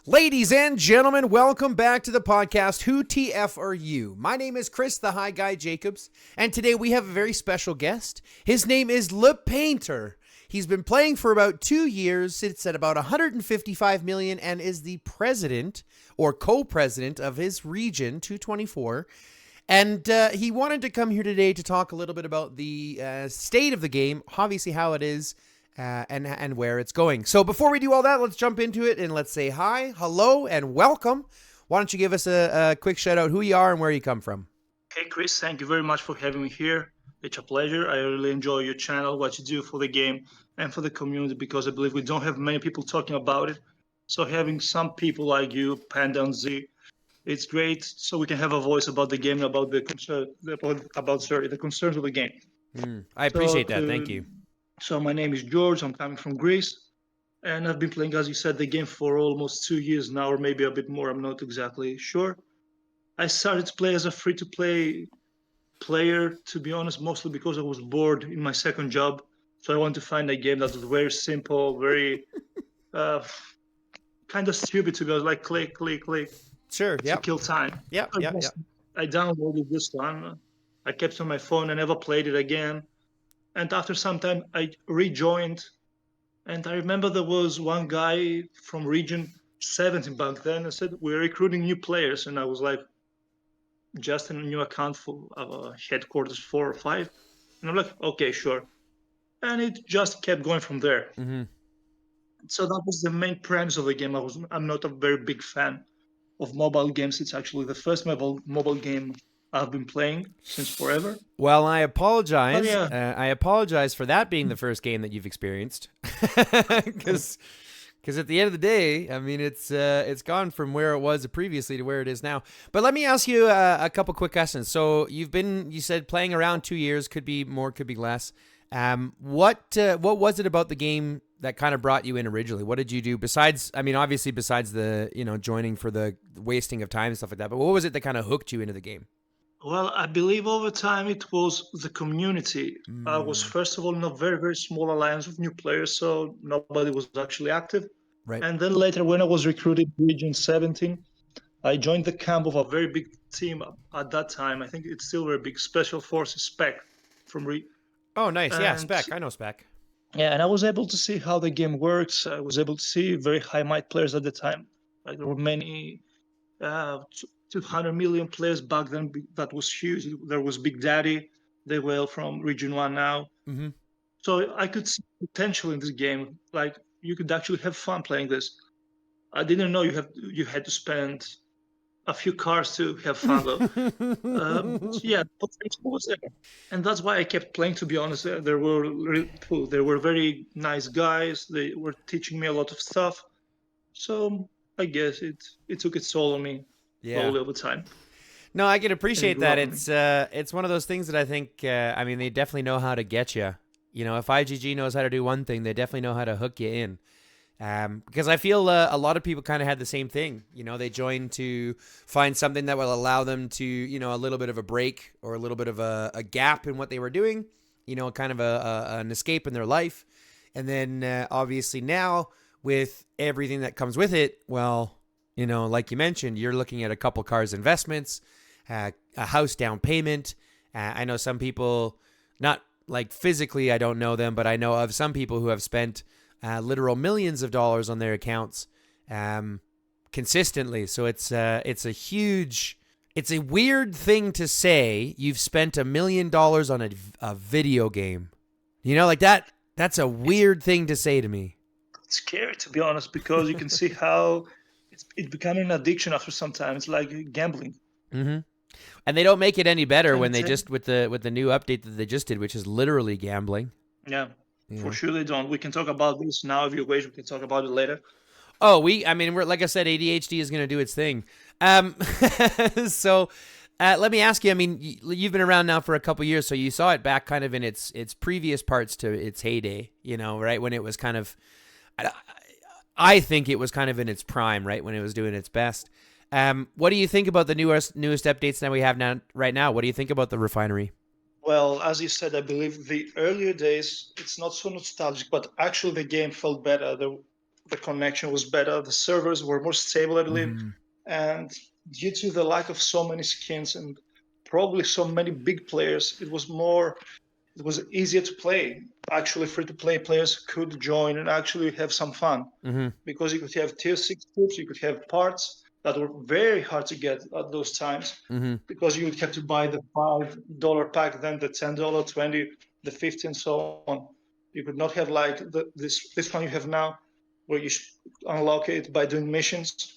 Ladies and gentlemen, welcome back to the podcast, Who TF Are You? My name is Chris, the High Guy Jacobs, and today we have a very special guest. His name is Le Painter. He's been playing for about 2 years, sits at about 155 million, and is the president or co-president of his region, 224. And he wanted to come here today to talk a little bit about the state of the game, obviously how it is, and where it's going. So before we do all that, let's jump into it and let's say hi, hello, and welcome. Why don't you give us a quick shout out who you are and where you come from? Hey Chris, thank you very much for having me here. It's a pleasure. I really enjoy your channel, what you do for the game and for the community, because I believe we don't have many people talking about it. So having some people like you, Panda and Z, it's great, so we can have a voice about the game, about the the concerns of the game. I appreciate that. Thank you. So my name is George. I'm coming from Greece, and I've been playing, as you said, the game for almost 2 years now, or maybe a bit more. I'm not exactly sure. I started to play as a free-to-play player, to be honest, mostly because I was bored in my second job. So I wanted to find a game that was very simple, very kind of stupid to be honest, like click, click, click. Sure, To kill time. Yep. I downloaded this one. I kept it on my phone. I never played it again. And after some time, I rejoined. And I remember there was one guy from Region 17 back then and said, we're recruiting new players. And I was like, just a new account for headquarters 4 or 5. And I'm like, okay, sure. And it just kept going from there. Mm-hmm. So that was the main premise of the game. I'm not a very big fan of mobile games. It's actually the first mobile game I've been playing since forever. Well, I apologize. Oh, yeah. I apologize for that being the first game that you've experienced, because at the end of the day, I mean, it's gone from where it was previously to where it is now. But let me ask you a couple quick questions. So you said playing around 2 years, could be more, could be less. What was it about the game that kind of brought you in originally? What did you do besides, I mean, obviously besides the, joining for the wasting of time and stuff like that, but what was it that kind of hooked you into the game? Well, I believe over time it was the community. I was first of all in a very, very small alliance of new players, so nobody was actually active. Right. And then later, when I was recruited in Region 17, I joined the camp of a very big team at that time. I think it's still very big, Special Forces Spec from Oh, nice. Yeah, Spec. I know Spec. Yeah, and I was able to see how the game works. I was able to see very high might players at the time. Like there were many 200 million players back then. That was huge. There was Big Daddy. They were from Region 1 now. Mm-hmm. So I could see potential in this game. Like you could actually have fun playing this. I didn't know you had to spend a few cars to have fun though. Yeah, potential was there, and that's why I kept playing. To be honest, there were very nice guys. They were teaching me a lot of stuff. So I guess it took its toll on me slowly over time. No, I can appreciate that. It's one of those things that I think. I mean, they definitely know how to get you. If IGG knows how to do one thing, they definitely know how to hook you in. Because I feel a lot of people kind of had the same thing. They joined to find something that will allow them to, a little bit of a break or a little bit of a gap in what they were doing, kind of an escape in their life. And then obviously now with everything that comes with it, well, like you mentioned, you're looking at a couple cars investments, a house down payment. I know some people, not like physically, I don't know them, but I know of some people who have spent literal millions of dollars on their accounts consistently. So it's a weird thing to say you've spent $1 million on a video game. Like that. That's a weird thing to say to me. It's scary, to be honest, because you can see how it's becoming an addiction after some time. It's like gambling. Mm-hmm. And they don't make it any better when they just with the new update that they just did, which is literally gambling. Yeah. For sure they don't. We can talk about this now if you wish. We can talk about it later. Oh, we're like I said, ADHD is going to do its thing. So let me ask you, I mean, you've been around now for a couple years, so you saw it back kind of in its previous parts to its heyday, right? When it was kind of, I think it was kind of in its prime, right? When it was doing its best. What do you think about the newest updates that we have right now? What do you think about the Refinery? Well, as you said, I believe the earlier days, it's not so nostalgic, but actually the game felt better. the connection was better, the servers were more stable, I believe, Mm-hmm. and due to the lack of so many skins and probably so many big players, it was easier to play. Actually, free to play players could join and actually have some fun Mm-hmm. because you could have tier 6 troops, you could have parts that were very hard to get at those times Mm-hmm. because you would have to buy the $5 pack, then the $10, 20, the 50, and so on. You could not have like this one you have now, where you unlock it by doing missions.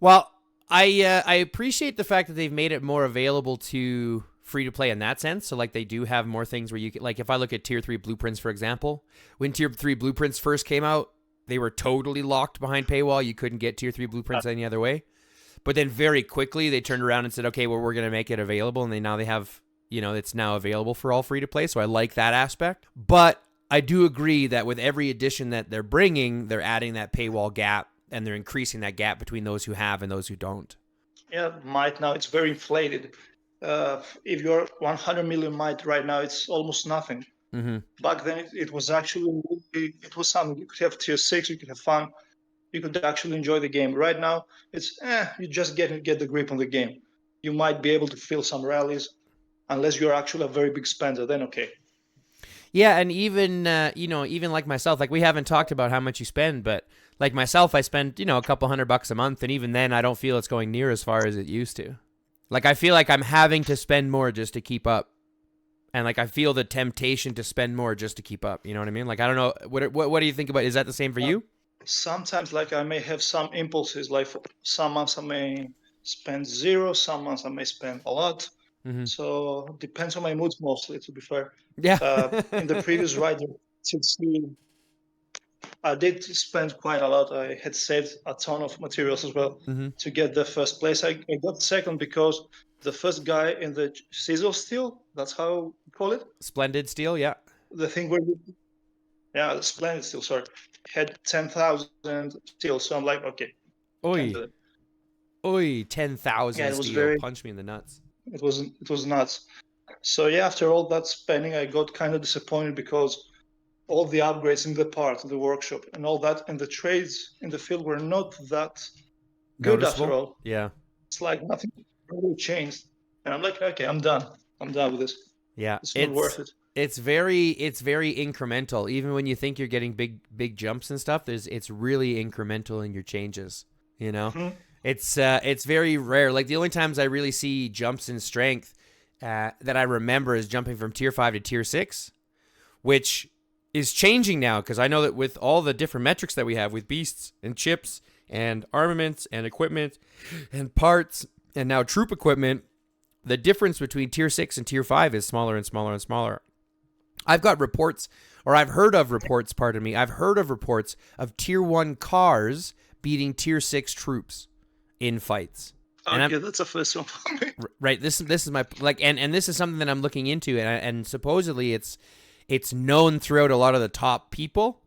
Well, I appreciate the fact that they've made it more available to free to play in that sense. So like they do have more things where you can, like if I look at tier 3 blueprints for example, when tier 3 blueprints first came out, they were totally locked behind paywall. You couldn't get tier 3 blueprints any other way. But then very quickly they turned around and said, okay, well we're going to make it available, and now they have, it's now available for all free to play. So I like that aspect. But I do agree that with every addition that they're bringing, they're adding that paywall gap, and they're increasing that gap between those who have and those who don't. Yeah, might now it's very inflated. If you're 100 million might right now, it's almost nothing. Mm-hmm. Back then, it was actually it was something. You could have tier 6, you could have fun, you could actually enjoy the game. Right now, it's you just get the grip on the game. You might be able to fill some rallies, unless you're actually a very big spender. Then okay. Yeah, and even even like myself, like we haven't talked about how much you spend, but like myself, I spend a couple $100 a month, and even then, I don't feel it's going near as far as it used to. Like I feel like I'm having to spend more just to keep up, and like I feel the temptation to spend more just to keep up. You know what I mean? Like I don't know what do you think about? Is that the same for you? Sometimes, like I may have some impulses. Like some months I may spend zero, some months I may spend a lot. Mm-hmm. So depends on my moods mostly. To be fair, Yeah. in the previous rider, I did spend quite a lot. I had saved a ton of materials as well Mm-hmm. to get the first place. I got second because the first guy in the sizzle steel, that's how you call it. Splendid steel, yeah. The thing where the splendid steel, sorry, had 10,000 steel. So I'm like, okay, can Oi, do it. oi, Yeah, 10,000 it was steel. very, Punch me in the nuts. it was nuts. So yeah, after all that spending, I got kind of disappointed because all the upgrades in the part, the workshop, and all that, and the trades in the field were not that good after Noticeable. all. Yeah. It's like nothing really changed. And I'm like, okay, I'm done. I'm done with this. Yeah. It's not worth it. It's very incremental. Even when you think you're getting big jumps and stuff, it's really incremental in your changes. Mm-hmm. It's very rare. Like the only times I really see jumps in strength that I remember is jumping from tier 5 to tier 6, which is changing now because I know that with all the different metrics that we have with beasts and chips and armaments and equipment and parts and now troop equipment, the difference between tier 6 and tier 5 is smaller and smaller and smaller. I've got reports, or I've heard of reports, pardon me, I've heard of reports of tier 1 cars beating tier 6 troops in fights. Okay, that's a first one for me. Right, this is my, like, and this is something that I'm looking into, and supposedly it's known throughout a lot of the top people,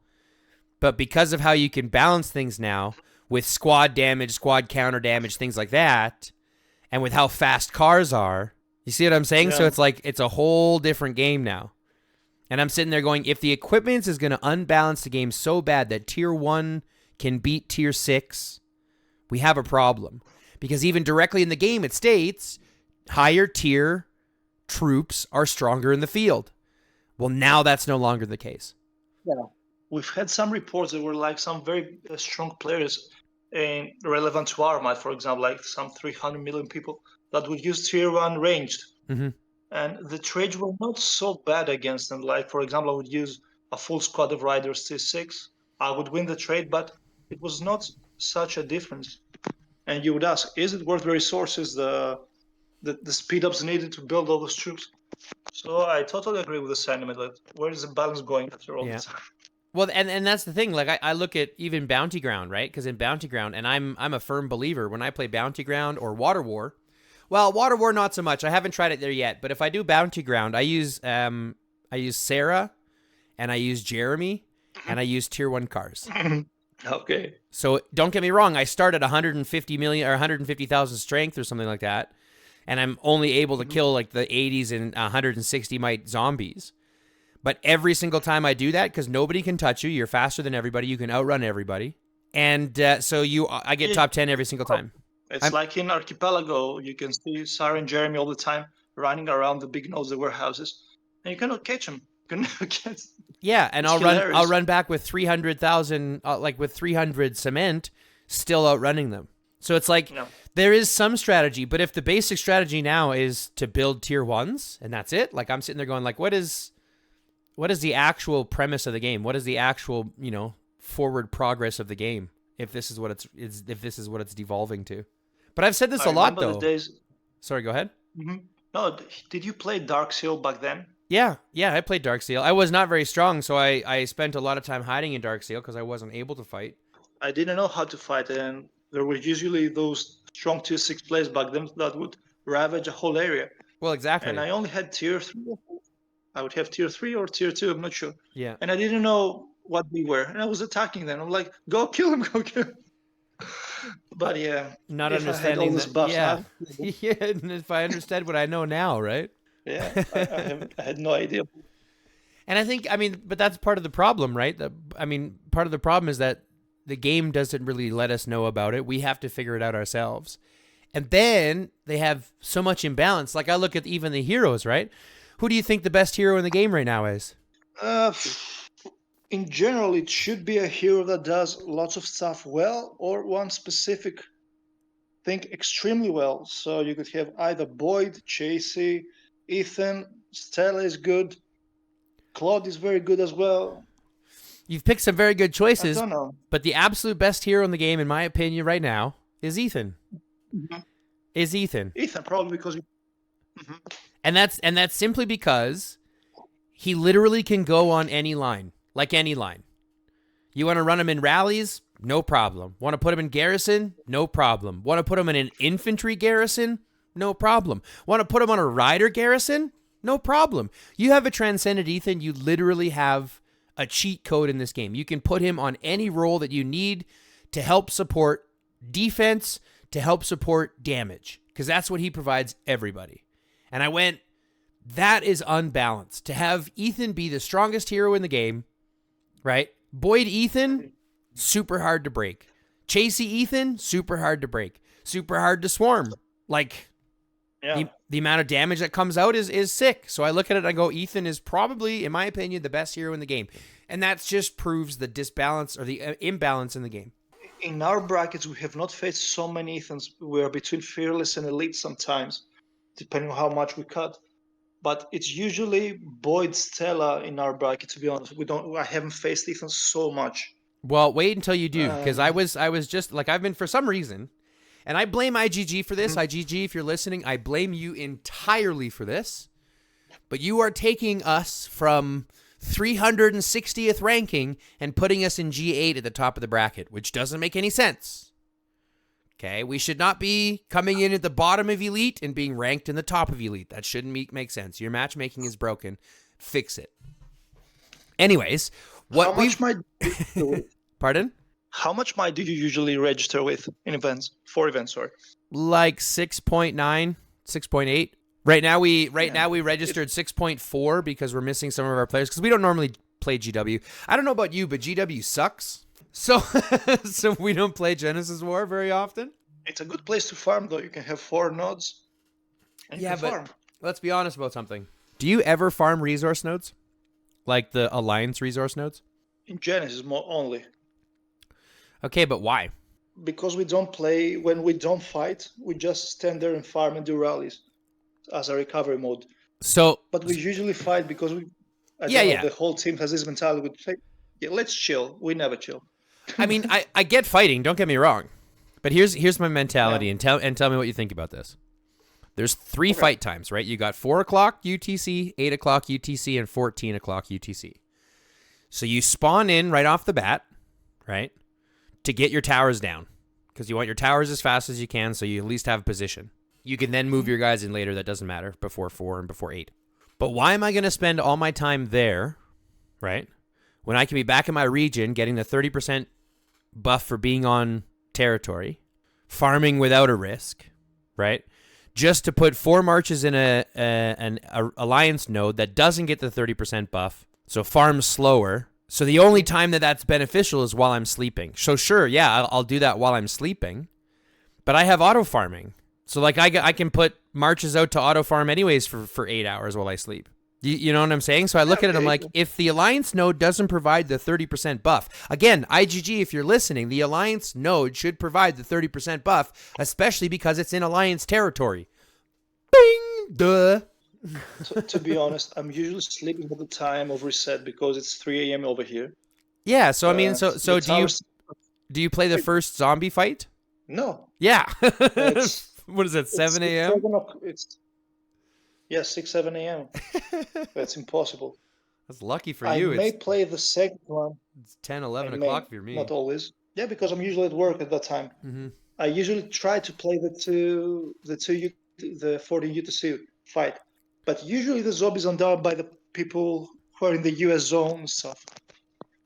but because of how you can balance things now with squad damage, squad counter damage, things like that, and with how fast cars are, you see what I'm saying? Yeah. So it's like it's a whole different game now. And I'm sitting there going, if the equipment is going to unbalance the game so bad that tier 1 can beat tier 6, we have a problem. Because even directly in the game, it states higher tier troops are stronger in the field. Well, now that's no longer the case. Yeah. We've had some reports that were like some very strong players in relevant to our might, for example, like some 300 million people that would use tier 1 ranged. Mm-hmm. And the trades were not so bad against them. Like, for example, I would use a full squad of riders tier 6. I would win the trade, but it was not such a difference. And you would ask, is it worth the resources, the speed ups needed to build all those troops? So I totally agree with the sentiment that where is the balance going after all this? Well, and that's the thing. Like I look at even Bounty Ground, right? Because in Bounty Ground, and I'm a firm believer when I play Bounty Ground or Water War. Well, Water War not so much. I haven't tried it there yet. But if I do Bounty Ground, I use Sarah, and I use Jeremy, and I use tier 1 cars. Okay. So don't get me wrong. I start at 150 million or 150,000 strength or something like that, and I'm only able to kill like the 80s and 160 might zombies. But every single time I do that, because nobody can touch you, you're faster than everybody, you can outrun everybody. And so I get top 10 every single time. It's like in Archipelago, you can see Sarah and Jeremy all the time running around the big nodes, the warehouses, and you cannot catch them. You can never catch them. Yeah, and I'll run back with 300,000, like with 300 cement, still outrunning them. So it's like there is some strategy, but if the basic strategy now is to build tier 1s and that's it, like I'm sitting there going like, what is the actual premise of the game? What is the actual, forward progress of the game? If this is what it's devolving to. But I've said this a lot though. Sorry, go ahead. Mm-hmm. No, did you play Dark Seal back then? Yeah, I played Dark Seal. I was not very strong, so I spent a lot of time hiding in Dark Seal because I wasn't able to fight. I didn't know how to fight, and there were usually those strong tier 6 players back then that would ravage a whole area. Well, exactly. And I only had tier 3. I would have tier 3 or tier 2, I'm not sure. Yeah. And I didn't know what they were, and I was attacking them. I'm like, go kill him, go kill him. But yeah, not understanding this buff. Yeah, yeah. And if I understood what I know now, right? Yeah, I had no idea. And I think, but that's part of the problem, right? Part of the problem is that the game doesn't really let us know about it. We have to figure it out ourselves. And then they have so much imbalance. Like I look at even the heroes, right? Who do you think the best hero in the game right now is? In general, it should be a hero that does lots of stuff well, or one specific thing extremely well. So you could have either Boyd, Chasey, Ethan, Stella is good, Claude is very good as well. You've picked some very good choices, I don't know. But the absolute best hero in the game, in my opinion, right now, is Ethan. Mm-hmm. Ethan, probably because... Mm-hmm. And that's simply because he literally can go on any line. Like any line. You want to run him in rallies? No problem. Want to put him in garrison? No problem. Want to put him in an infantry garrison? No problem. Want to put him on a rider garrison? No problem. You have a Transcendent Ethan. You literally have a cheat code in this game. You can put him on any role that you need to help support defense, to help support damage. Because that's what he provides everybody. And I went, that is unbalanced. To have Ethan be the strongest hero in the game, right? Boyd Ethan, super hard to break. Chasey Ethan, super hard to break. Super hard to swarm. Like, the amount of damage that comes out is sick. So I look at it and I go, Ethan is probably, in my opinion, the best hero in the game. And that just proves the disbalance or the imbalance in the game. In our brackets, we have not faced so many Ethans. We are between Fearless and Elite sometimes, depending on how much we cut. But it's usually Boyd, Stella in our bracket. To be honest, I haven't faced Ethan so much. Well, wait until you do, because I was just like I've been for some reason, and I blame IGG for this. IGG, if you're listening, I blame you entirely for this. But you are taking us from 360th ranking and putting us in G8 at the top of the bracket, which doesn't make any sense. Okay, we should not be coming in at the bottom of Elite and being ranked in the top of Elite. That shouldn't make sense. Your matchmaking is broken. Fix it. Anyways, what Pardon? How much might do you usually register with in events? For events, sorry. Like 6.9, 6.8. Right now we registered 6.4 because we're missing some of our players because we don't normally play GW. I don't know about you, but GW sucks. So we don't play Genesis War very often. It's a good place to farm, though. You can have 4 nodes. And you can farm. Let's be honest about something. Do you ever farm resource nodes? Like the Alliance resource nodes? In Genesis more only. Okay, but why? Because we don't play, when we don't fight, we just stand there and farm and do rallies as a recovery mode. But we usually fight because the whole team has this mentality. We say, let's chill. We never chill. I mean, I get fighting. Don't get me wrong, but here's my mentality, and tell me what you think about this. There's 3 fight times, right? You got 4 o'clock UTC, 8 o'clock UTC, and 14 o'clock UTC. So you spawn in right off the bat, right, to get your towers down because you want your towers as fast as you can, so you at least have position. You can then move your guys in later. That doesn't matter before 4 and before 8. But why am I going to spend all my time there, right? When I can be back in my region getting the 30% buff for being on territory, farming without a risk, right? Just to put 4 marches in an alliance node that doesn't get the 30% buff, so farms slower, So the only time that that's beneficial is while I'm sleeping. So sure, yeah, I'll do that while I'm sleeping. But I have auto farming. So like I can put marches out to auto farm anyways for 8 hours while I sleep. You know what I'm saying? So I look at it, I'm like, if the Alliance node doesn't provide the 30% buff, again, IGG, if you're listening, the Alliance node should provide the 30% buff, especially because it's in Alliance territory. Bing! Duh. To be honest, I'm usually sleeping at the time of reset because it's 3 a.m. over here. Yeah, so I mean, so do you play the first zombie fight? No. Yeah. It's, what is it, 7 a.m.? It's 6, 7 a.m. That's impossible. That's lucky for you. I may play the second one. It's 10, 11 o'clock for me. Not always. Yeah, because I'm usually at work at that time. Mm-hmm. I usually try to play the 14 UTC fight. But usually the zombies are done by the people who are in the US zone and stuff.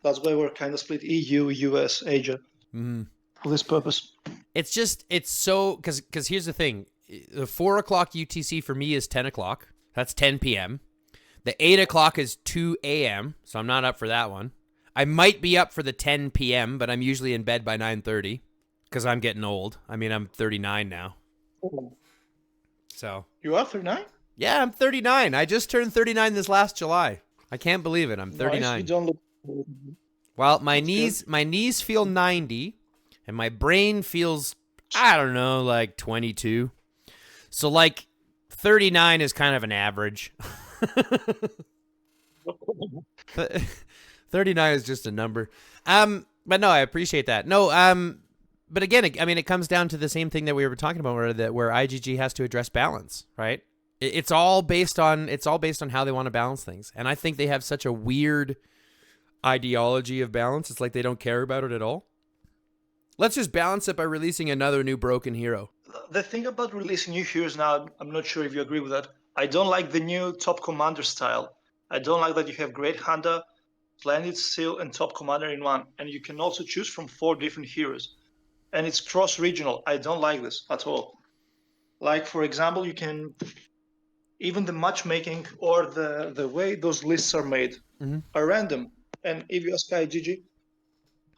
That's why we're kind of split EU, US, Asia for this purpose. It's just, it's so, because here's the thing. The 4 o'clock UTC for me is 10 o'clock. That's 10 p.m. The 8 o'clock is 2 a.m., so I'm not up for that one. I might be up for the 10 p.m., but I'm usually in bed by 9:30 because I'm getting old. I mean, I'm 39 now. So. You are 39? Yeah, I'm 39. I just turned 39 this last July. I can't believe it. I'm 39. Nice. You don't look... Well, my knees feel 90, and my brain feels, I don't know, like 22. So like 39 is kind of an average. 39 is just a number. But no, I appreciate that. No, but again, I mean, it comes down to the same thing that we were talking about, where IGG has to address balance, right? It's all based on how they want to balance things, and I think they have such a weird ideology of balance. It's like they don't care about it at all. Let's just balance it by releasing another new broken hero. The thing about releasing new heroes now, I'm not sure if you agree with that. I don't like the new top commander style. I don't like that you have Great Hunter, Splendid Seal, and top commander in one, and you can also choose from 4 different heroes. And it's cross-regional. I don't like this at all. Like, for example, you can... Even the matchmaking or the way those lists are made are random. And if you ask IGG,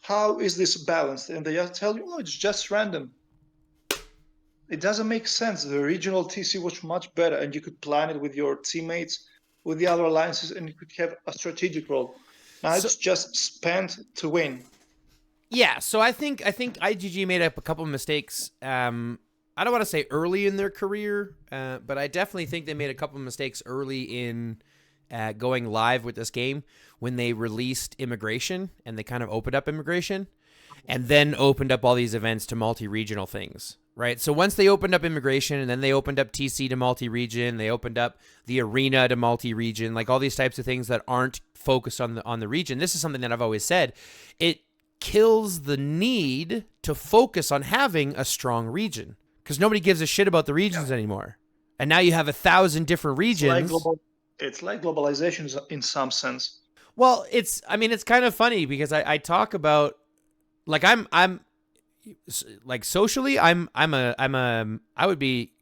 how is this balanced? And they tell you, oh, it's just random. It doesn't make sense. The regional TC was much better, and you could plan it with your teammates, with the other alliances, and you could have a strategic role. Now it's just spent to win. Yeah, so I think IGG made up a couple of mistakes. I don't want to say early in their career, but I definitely think they made a couple of mistakes early in going live with this game when they released Immigration and they kind of opened up Immigration and then opened up all these events to multi-regional things, right? So once they opened up Immigration and then they opened up TC to multi-region, they opened up the arena to multi-region, like all these types of things that aren't focused on the region. This is something that I've always said. It kills the need to focus on having a strong region. Because nobody gives a shit about the regions anymore. And now you have 1,000 different regions. It's like globalization in some sense. Well, it's kind of funny because I talk about, like, I'm like socially, I would be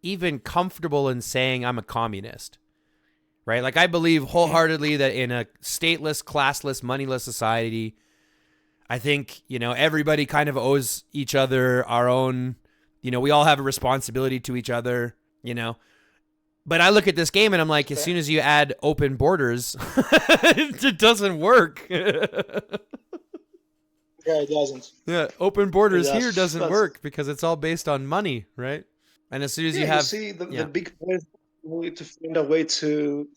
even comfortable in saying I'm a communist, right? Like I believe wholeheartedly that in a stateless, classless, moneyless society, I think, everybody kind of owes each other our own, we all have a responsibility to each other, But I look at this game and I'm like, as soon as you add open borders, it doesn't work. Yeah, it doesn't. Yeah, open borders here doesn't work because it's all based on money, right? And as soon as you have... see, the big players need to find a way to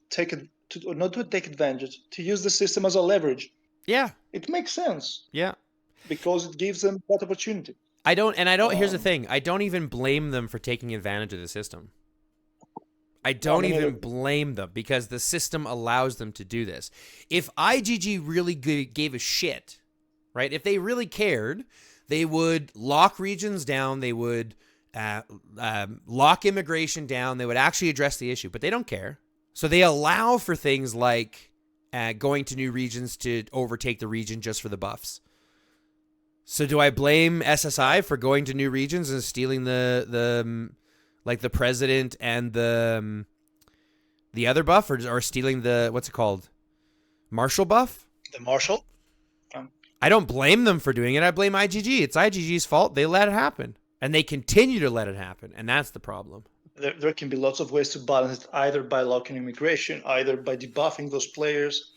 not to take advantage, to use the system as a leverage. Yeah. It makes sense. Yeah. Because it gives them that opportunity. Here's the thing. I don't even blame them for taking advantage of the system. I don't even blame them because the system allows them to do this. If IGG really gave a shit, right? If they really cared, they would lock regions down. They would lock immigration down. They would actually address the issue, but they don't care. So they allow for things like going to new regions to overtake the region just for the buffs. So do I blame SSI for going to new regions and stealing the president and the other buff, or stealing the, what's it called, marshal buff? The Marshall. Um, I don't blame them for doing it. I blame IGG. It's IGG's fault. They let it happen. And they continue to let it happen. And that's the problem. there can be lots of ways to balance it, either by locking immigration, either by debuffing those players,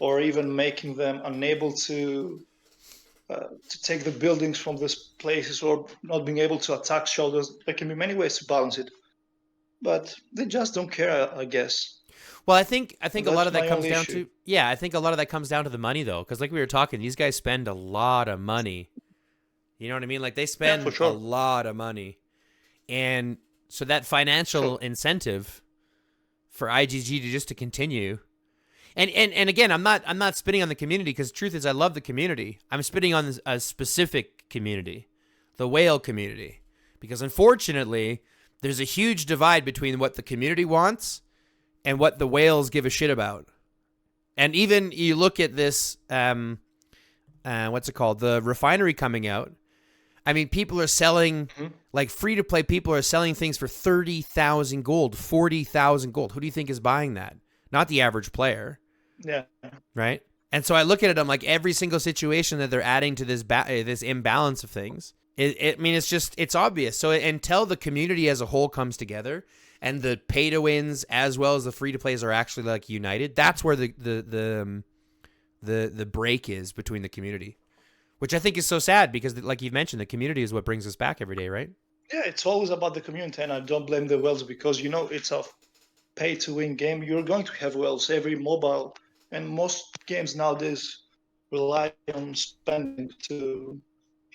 or even making them unable to take the buildings from these places, or not being able to attack shoulders. There can be many ways to balance it, but they just don't care, I guess. Well, I think a lot That's of that my comes only down issue. to I think a lot of that comes down to the money though, because like we were talking, these guys spend a lot of money. You know what I mean? Like they Yeah, for spend a sure. lot of money, and so that financial Sure. incentive for IGG to continue. And again, I'm not spitting on the community, because the truth is I love the community. I'm spitting on a specific community, the whale community, because unfortunately there's a huge divide between what the community wants and what the whales give a shit about. And even you look at this, what's it called? The Refinery coming out. I mean, people are selling, like free to play people are selling things for 30,000 gold, 40,000 gold. Who do you think is buying that? Not the average player, Yeah. right? And so I look at it, I'm like, every single situation that they're adding to this imbalance of things, I mean, it's obvious. So until the community as a whole comes together and the pay to wins as well as the free to plays are actually like united, that's where the break is between the community, which I think is so sad, because like you've mentioned, the community is what brings us back every day, right? Yeah, it's always about the community, and I don't blame the whales, because it's a pay to win game. You're going to have whales. Every mobile and most games nowadays rely on spending to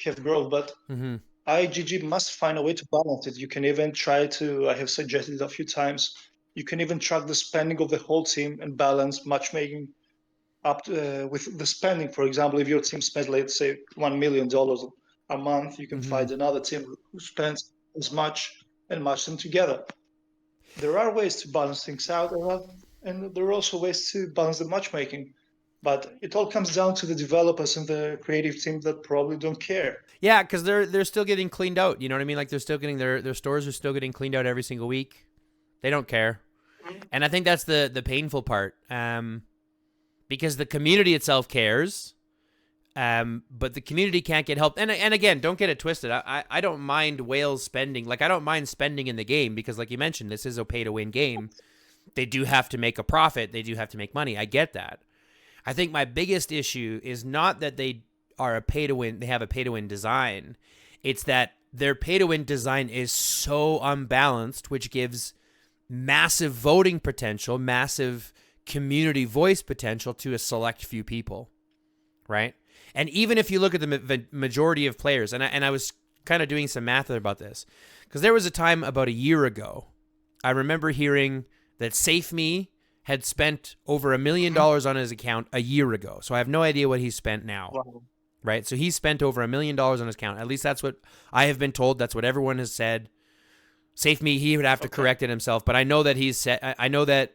have growth, but Mm-hmm. IGG must find a way to balance it. You can even try to, I have suggested it a few times, you can even track the spending of the whole team and balance matchmaking up to, with the spending. For example, if your team spends, let's say, $1 million a month, you can Mm-hmm. find another team who spends as much and match them together. There are ways to balance things out, and there are also ways to balance the matchmaking. But it all comes down to the developers and the creative team that probably don't care. Yeah, because they're still getting cleaned out. You know what I mean? Like they're still getting their stores are still getting cleaned out every single week. They don't care, and I think that's the painful part. Because the community itself cares, but the community can't get help. And again, don't get it twisted. I don't mind whales spending. Like I don't mind spending in the game, because like you mentioned, this is a pay to win game. They do have to make a profit. They do have to make money. I get that. I think my biggest issue is not that they are a pay to win. They have a pay to win design. It's that their pay to win design is so unbalanced, which gives massive voting potential, massive community voice potential to a select few people, right? And even if you look at the majority of players, and I was kind of doing some math about this, because there was a time about a year ago, I remember hearing that SafeMe had spent over $1 million on his account a year ago. So I have no idea what he's spent now, Wow. right? So he spent over $1 million on his account. At least that's what I have been told. That's what everyone has said. SafeMe, he would have to correct it himself, but I know that he's said. I know that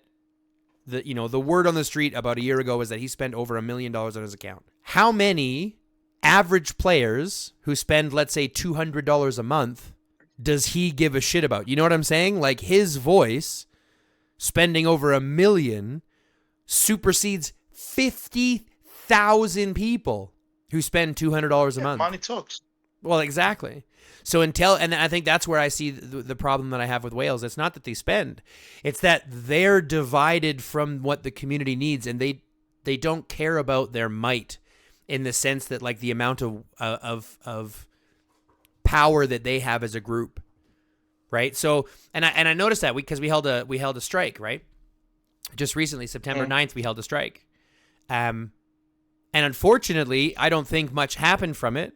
the word on the street about a year ago was that he spent over $1 million on his account. How many average players who spend, let's say, $200 a month does he give a shit about? You know what I'm saying? Like his voice spending over $1 million supersedes 50,000 people who spend $200 a month. Money talks. Well, exactly. So and I think that's where I see the problem that I have with whales. It's not that they spend, it's that they're divided from what the community needs, and they don't care about their might, in the sense that like the amount of power that they have as a group, right? So and I noticed that because we held a strike, right? Just recently, September 9th, we held a strike. And unfortunately, I don't think much happened from it.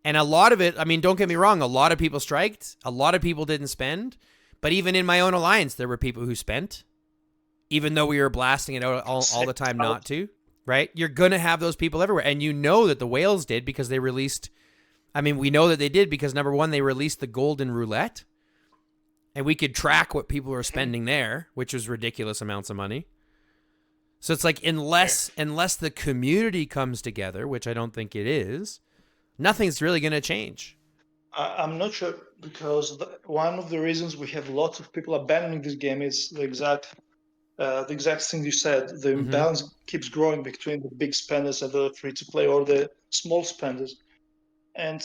And a lot of it, I mean, don't get me wrong, a lot of people striked, a lot of people didn't spend, but even in my own alliance, there were people who spent, even though we were blasting it out all the time not to, right? You're going to have those people everywhere. And you know that the whales did, because they released, I mean, we know that they did because number one, they released the golden roulette, and we could track what people were spending there, which was ridiculous amounts of money. So it's like, unless the community comes together, which I don't think it is, nothing's really going to change. I'm not sure, because one of the reasons we have lots of people abandoning this game is the exact The exact thing you said. The imbalance keeps growing between the big spenders and the free-to-play or the small spenders. And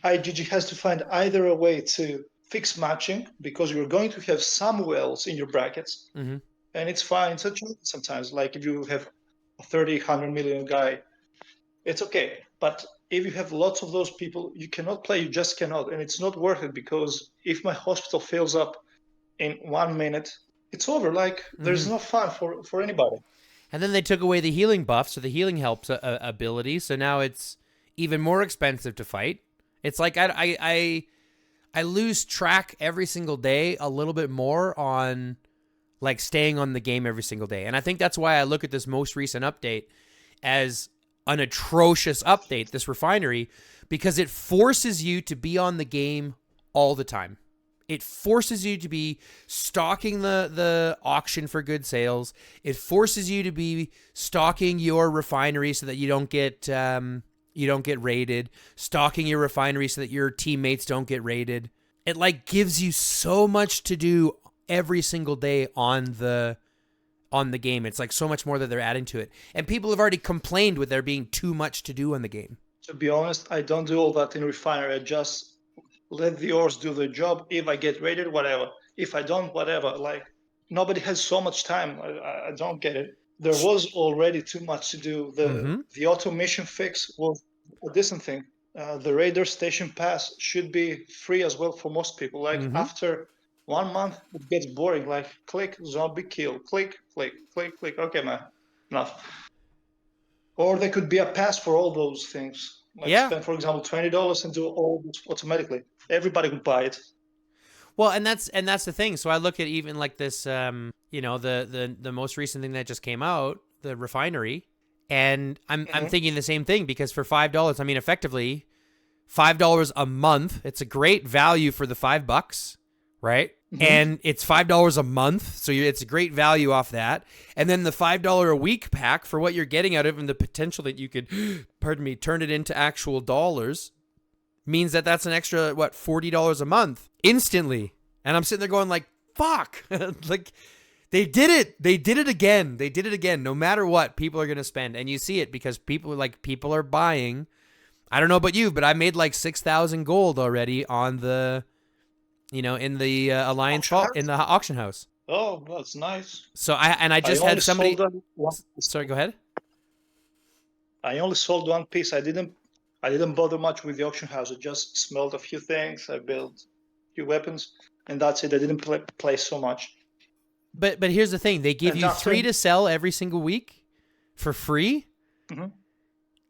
IGG has to find either a way to fix matching, because you're going to have some whales in your brackets, and it's fine. It's a choice sometimes. Like if you have a 30, 100 million guy, it's okay. But if you have lots of those people, you cannot play. You just cannot. And it's not worth it, because if my hospital fills up in 1 minute, it's over. Like there's no fun for anybody. And then they took away the healing buff, so the healing helps ability. So now it's even more expensive to fight. It's like I lose track every single day a little bit more on like staying on the game every single day. And I think that's why I look at this most recent update as an atrocious update, this Refinery, because it forces you to be on the game all the time. It forces you to be stocking the auction for good sales. It forces you to be stocking your refinery so that you don't get raided. Stocking your refinery so that your teammates don't get raided. It like gives you so much to do every single day on the game. It's like so much more that they're adding to it. And people have already complained with there being too much to do on the game. To be honest, I don't do all that in Refinery. I just let the ores do their job. If I get raided, whatever. If I don't, whatever. Like, nobody has so much time. I don't get it. There was already too much to do. The auto mission fix was a decent thing. The Raider Station Pass should be free as well for most people. Like, after 1 month, it gets boring. Like, click, zombie kill. Click, click, click, click. Okay, man. Enough. Or there could be a pass for all those things. Like spend, for example, $20 and do all this automatically. Everybody would buy it. Well, and that's the thing. So I look at even like this, the most recent thing that just came out, the Refinery, and I'm thinking the same thing, because for $5, I mean, effectively $5 a month. It's a great value for the $5, right? And it's $5 a month, so it's a great value off that. And then the $5 a week pack for what you're getting out of it, and the potential that you could, turn it into actual dollars, means that that's an extra, $40 a month instantly. And I'm sitting there going like, fuck, like they did it. They did it again. They did it again. No matter what, people are going to spend. And you see it because people are buying. I don't know about you, but I made like 6,000 gold already on the, in the Alliance Vault, in the auction house. Oh, that's nice. So I just had somebody. Sorry, go ahead. I only sold one piece. I didn't bother much with the auction house. I just smelled a few things. I built a few weapons, and that's it. I didn't play so much. But here's the thing: they give you 3 to sell every single week for free,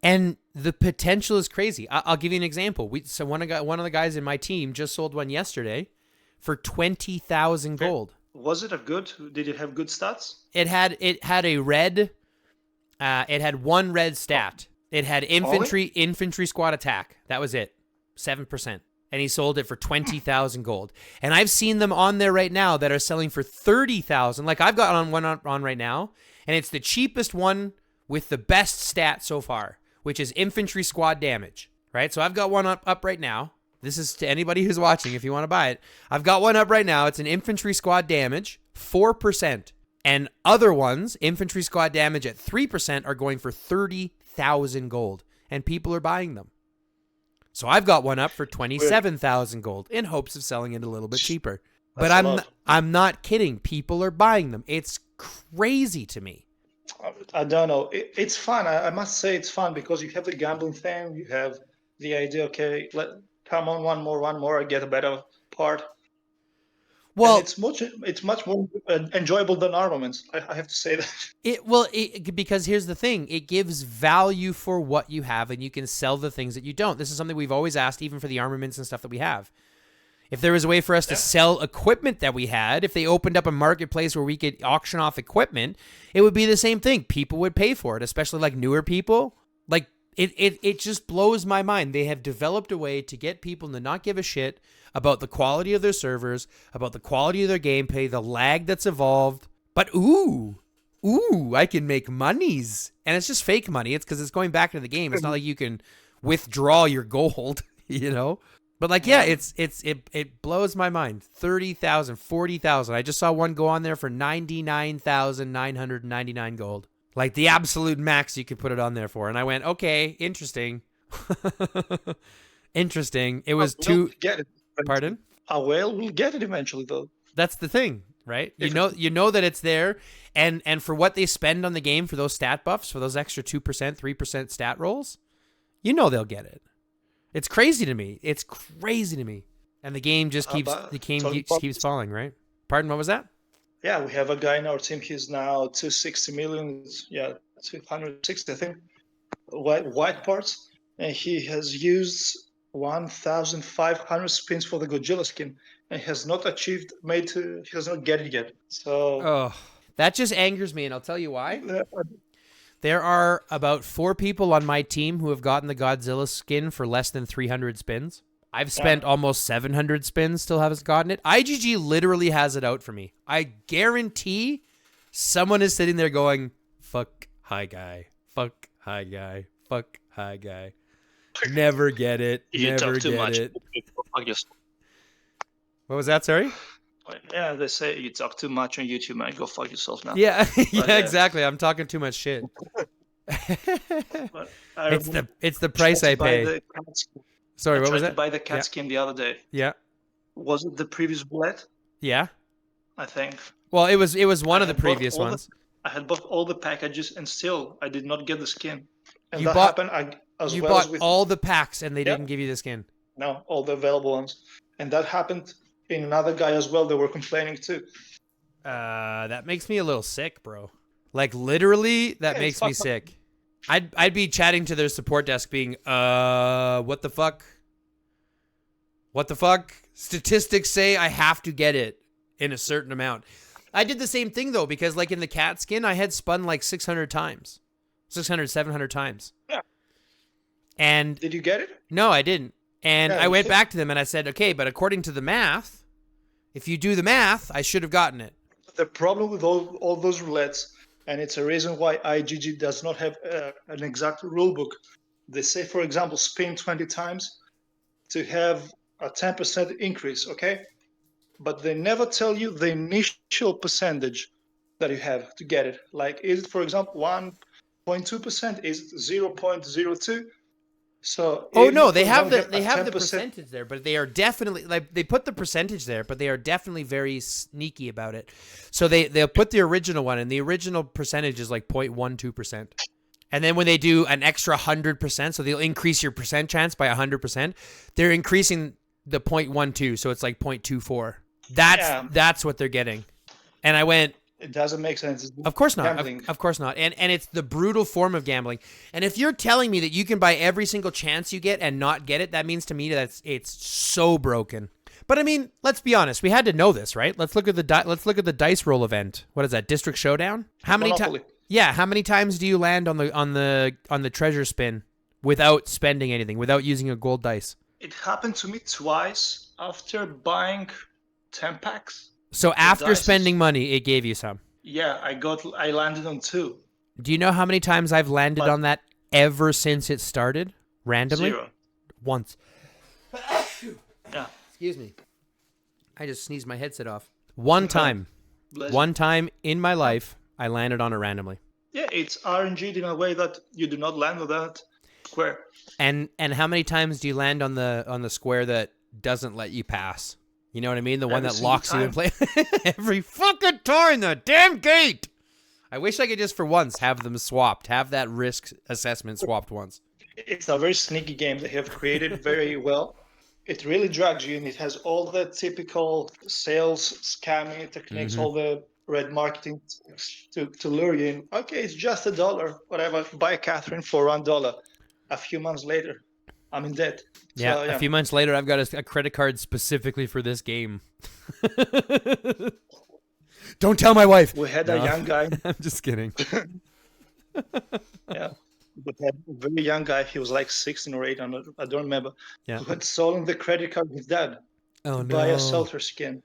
and the potential is crazy. I'll give you an example. So one of the guys in my team just sold one yesterday for 20,000 gold. Was it did it have good stats? It had a red. It had 1 red stat. It had infantry squad attack. That was it. 7%. And he sold it for 20,000 gold. And I've seen them on there right now that are selling for 30,000. Like I've got one on right now, and it's the cheapest one with the best stat so far, which is infantry squad damage, right? So I've got one up right now. This is to anybody who's watching if you want to buy it. I've got one up right now. It's an infantry squad damage, 4%. And other ones, infantry squad damage at 3%, are going for 30,000 gold. And people are buying them. So I've got one up for 27,000 gold in hopes of selling it a little bit cheaper. But I'm not kidding. People are buying them. It's crazy to me. I don't know. It's fun. I must say it's fun because you have the gambling thing. You have the idea, okay, come on, one more, I get a better part. Well, and it's much more enjoyable than armaments. I have to say that. Because here's the thing: it gives value for what you have, and you can sell the things that you don't. This is something we've always asked, even for the armaments and stuff that we have. If there was a way for us to sell equipment that we had, if they opened up a marketplace where we could auction off equipment, it would be the same thing. People would pay for it, especially like newer people. Like it just blows my mind. They have developed a way to get people to not give a shit about the quality of their servers, about the quality of their gameplay, the lag that's evolved. But ooh, I can make monies. And it's just fake money. It's because it's going back into the game. It's not like you can withdraw your gold, But like, yeah, it blows my mind. 30,000, 40,000. I just saw one go on there for 99,999 gold. Like the absolute max you could put it on there for. And I went, okay, interesting. Interesting. It was We'll get it. Pardon? A whale will get it eventually, though. That's the thing, right? You know that it's there, and for what they spend on the game for those stat buffs, for those extra 2%, 3% stat rolls, you know they'll get it. It's crazy to me. It's crazy to me. And the game just keeps keeps falling, right? Pardon, what was that? Yeah, we have a guy in our team. He's now 260 million. Yeah, 260, I think. White parts, and he has used 1,500 spins for the Godzilla skin, and has not he has not get it yet. So that just angers me, and I'll tell you why. There are about 4 people on my team who have gotten the Godzilla skin for less than 300 spins. I've spent almost 700 spins, still haven't gotten it. IGG literally has it out for me. I guarantee someone is sitting there going, fuck high guy, fuck high guy, fuck high guy. Never get it. You never talk too get much. it. What was that, sorry? Yeah, they say you talk too much on YouTube, man. Go fuck yourself now. Yeah, exactly. I'm talking too much shit. It's the price I pay. Sorry, what was that? I tried to buy the cat skin the other day. Yeah. Was it the previous bullet? Yeah. I think. Well, it was one of the previous ones. I had bought all the packages, and still I did not get the skin. And you bought all the packs, and they didn't give you the skin. No, all the available ones, and that happened in another guy as well. They were complaining too. That makes me a little sick, bro. Like literally, that makes me sick. I'd be chatting to their support desk, being, what the fuck? What the fuck? Statistics say I have to get it in a certain amount. I did the same thing though, because like in the cat skin, I had spun like 600 times. 600, 700 times. Yeah. And did you get it? No, I didn't. And I went back to them and I said, okay, but according to the math, if you do the math, I should have gotten it. The problem with all those roulettes, and it's a reason why IGG does not have an exact rule book. They say, for example, spin 20 times to have a 10% increase, okay? But they never tell you the initial percentage that you have to get it. Like, is it, for example, 1.2%? Is it 0.02? So they have the percentage there, but they are definitely, like, they put the percentage there, but they are definitely very sneaky about it. So they'll put the original one, and the original percentage is like 0.12%. And then when they do an extra 100%, so they'll increase your percent chance by 100%, they're increasing the 0.12, so it's like 0.24. That's what they're getting. And I went, it doesn't make sense. Of course not. Of course not. And it's the brutal form of gambling. And if you're telling me that you can buy every single chance you get and not get it, that means to me that it's so broken. But I mean, let's be honest. We had to know this, right? Let's look at the dice roll event. What is that? District Showdown? How many times? Yeah, how many times do you land on the treasure spin without spending anything, without using a gold dice? It happened to me twice after buying 10 packs. So after spending money, it gave you some? Yeah, I landed on 2. Do you know how many times I've landed on that ever since it started? Randomly? 0. Once. Yeah. Excuse me. I just sneezed my headset off. One time. One time in my life, I landed on it randomly. Yeah, it's RNG'd in a way that you do not land on that square. And how many times do you land on the square that doesn't let you pass? You know what I mean? The one that locks you in place. Every fucking time, the damn gate. I wish I could just for once have them swapped. Have that risk assessment swapped once. It's a very sneaky game they have created very well. It really drags you, and it has all the typical sales scamming techniques, all the red marketing to lure you in. Okay, it's just $1, whatever. Buy Catherine for $1. A few months later, I'm in debt. Yeah, so, a few months later, I've got a credit card specifically for this game. Don't tell my wife. We had a young guy. I'm just kidding. Yeah, we had a very young guy. He was like 16 or 8. I don't remember. Yeah. Who had stolen the credit card with dad. Oh no. Buy a shelter skin.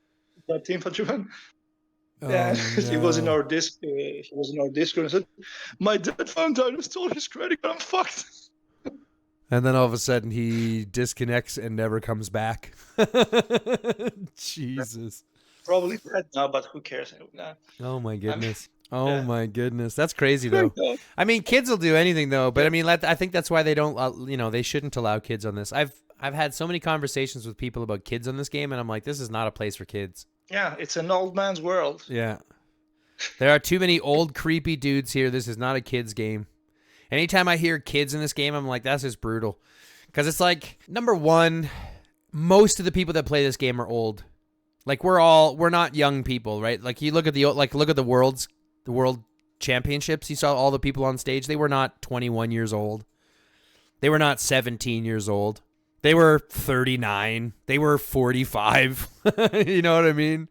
That infantryman. Oh, yeah, no. he was in our Discord and said, "My dad found out and stole his credit card. I'm fucked." And then all of a sudden he disconnects and never comes back. Jesus. Probably dead now, but who cares? Nah, Oh my I mean, goodness. Oh yeah. my goodness. That's crazy though. I mean, kids will do anything though, but I mean, I think that's why they don't, they shouldn't allow kids on this. I've had so many conversations with people about kids on this game, and I'm like, this is not a place for kids. Yeah, it's an old man's world. Yeah. There are too many old, creepy dudes here. This is not a kid's game. Anytime I hear kids in this game, I'm like, that's just brutal. Because it's like, number one, most of the people that play this game are old. Like, we're not young people, right? Like, you look at the world championships. You saw all the people on stage. They were not 21 years old. They were not 17 years old. They were 39. They were 45. You know what I mean?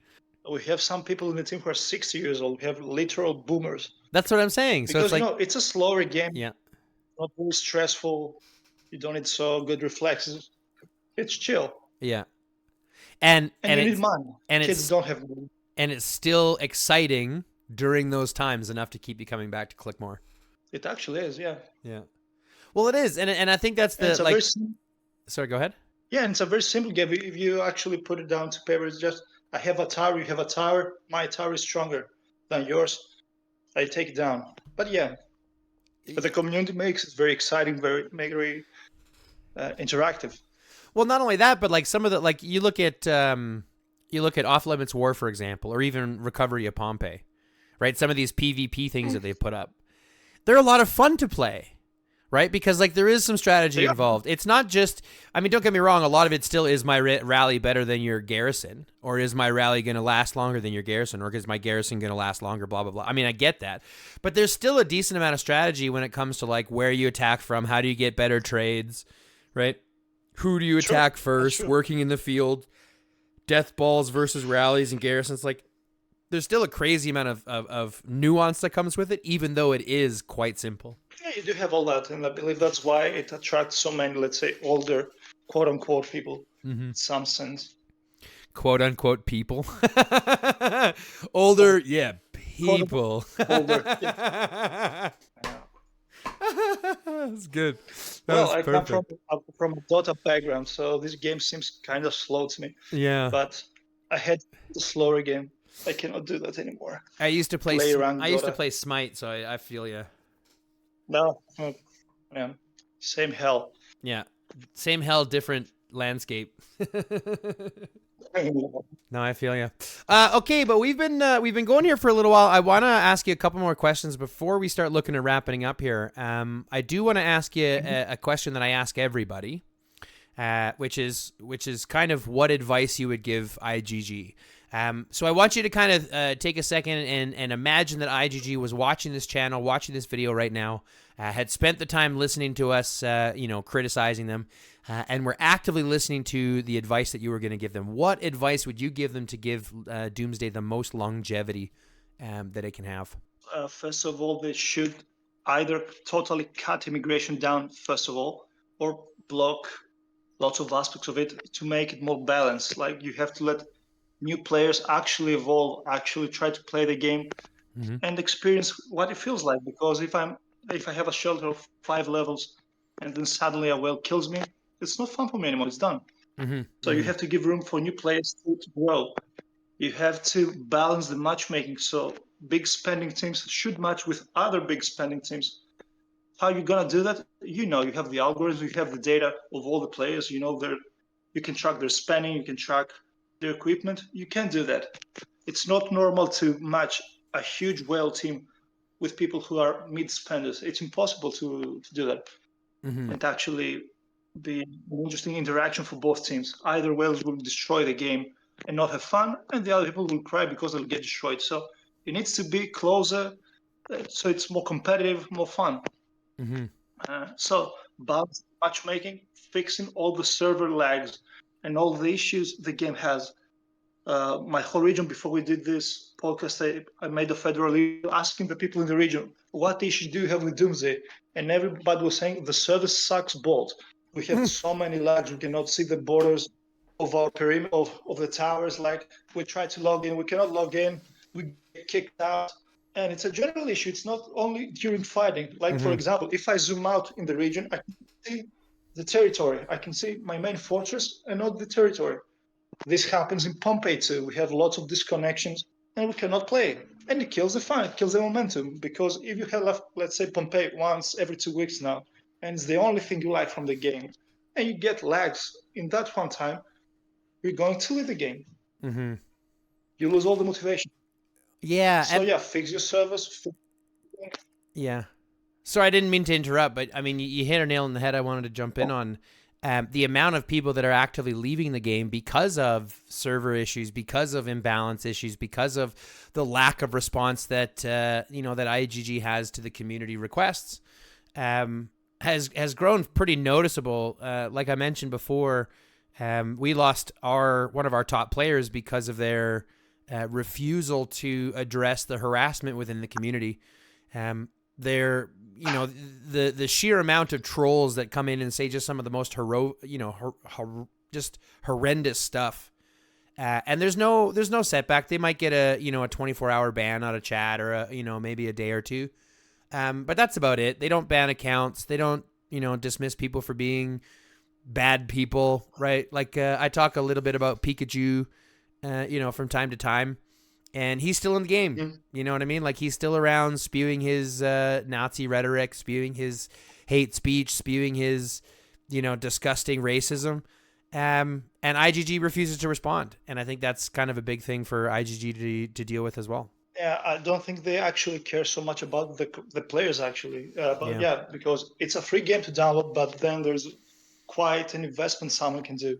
We have some people in the team who are 60 years old. We have literal boomers. That's what I'm saying. Because, so it's like, it's a slower game. Yeah. Not very stressful. You don't need so good reflexes. It's chill. Yeah. And you need money. And kids don't have money. And it's still exciting during those times enough to keep you coming back to click more. It actually is, yeah. Yeah. Well, it is. And I think that's the, like... Sorry, go ahead. Yeah, and it's a very simple game. If you actually put it down to paper, it's just, I have a tower, you have a tower, my tower is stronger than yours. I take it down. But yeah, but the community makes it very exciting, very interactive. Well, not only that, but like some of the, like you look at Off Limits War, for example, or even Recovery of Pompeii, right? Some of these PvP things that they put up, they're a lot of fun to play. Right? Because like there is some strategy involved. It's not just, I mean, don't get me wrong. A lot of it still is my rally better than your garrison, or is my rally going to last longer than your garrison, or is my garrison going to last longer, blah, blah, blah. I mean, I get that, but there's still a decent amount of strategy when it comes to like where you attack from, how do you get better trades, right? Who do you attack first, working in the field, death balls versus rallies and garrisons. Like there's still a crazy amount of nuance that comes with it, even though it is quite simple. Yeah, you do have all that, and I believe that's why it attracts so many, let's say, older, quote-unquote people, in some sense. Quote-unquote people? Older, yeah, people. Older, yeah. That's good. I come from a Dota background, so this game seems kind of slow to me. Yeah. But I had a slower game. I cannot do that anymore. I used to play Smite, so I feel you. No, yeah, same hell. Yeah, same hell, different landscape. No, I feel you. Okay, but we've been going here for a little while. I want to ask you a couple more questions before we start looking at wrapping up here. I do want to ask you a question that I ask everybody, which is kind of what advice you would give IGG. So I want you to kind of take a second and imagine that IGG was watching this channel, watching this video right now, had spent the time listening to us, criticizing them, and were actively listening to the advice that you were going to give them. What advice would you give them to give Doomsday the most longevity that it can have? First of all, they should either totally cut immigration down, first of all, or block lots of aspects of it to make it more balanced. Like you have to let new players actually evolve, actually try to play the game and experience what it feels like. Because if I have a shelter of 5 levels and then suddenly a whale kills me, it's not fun for me anymore. It's done. So you have to give room for new players to grow. You have to balance the matchmaking. So big spending teams should match with other big spending teams. How are you gonna do that? You have the algorithms, you have the data of all the players. You can track their spending, you can track their equipment. You can do that. It's not normal to match a huge whale team with people who are mid spenders. It's impossible to do that. And actually be an interesting interaction for both teams. Either whales will destroy the game and not have fun, and the other people will cry because they'll get destroyed. So it needs to be closer, so it's more competitive, more fun. So balance matchmaking, fixing all the server lags and all the issues the game has. My whole region, before we did this podcast, I made a federal email asking the people in the region, what issues do you have with Doomsday? And everybody was saying the service sucks balls. We have so many lags, we cannot see the borders of our perimeter of the towers. Like we try to log in, we cannot log in, we get kicked out. And it's a general issue. It's not only during fighting. Like for example, if I zoom out in the region, I can see the territory. I can see my main fortress and not the territory. This happens in Pompeii too. We have lots of disconnections and we cannot play. And it kills the fun, it kills the momentum. Because if you have left, let's say, Pompeii once every 2 weeks now, and it's the only thing you like from the game, and you get lags in that one time, you're going to leave the game. Mm-hmm. You lose all the motivation. Yeah. So yeah, fix your servers. Yeah. Sorry, I didn't mean to interrupt, but I mean, you hit a nail on the head. I wanted to jump in on the amount of people that are actively leaving the game because of server issues, because of imbalance issues, because of the lack of response that that IGG has to the community requests, has grown pretty noticeable. Like I mentioned before, we lost one of our top players because of their refusal to address the harassment within the community. They're the sheer amount of trolls that come in and say just some of the most just horrendous stuff, and there's no setback. They might get a 24-hour ban out of chat or maybe a day or two, but that's about it. They don't ban accounts. They don't dismiss people for being bad people, right? Like I talk a little bit about Pikachu, from time to time. And he's still in the game. Mm. You know what I mean? Like, he's still around spewing his Nazi rhetoric, spewing his hate speech, spewing his, disgusting racism. And IGG refuses to respond. And I think that's kind of a big thing for IGG to deal with as well. Yeah, I don't think they actually care so much about the players, actually. Because it's a free game to download, but then there's quite an investment someone can do.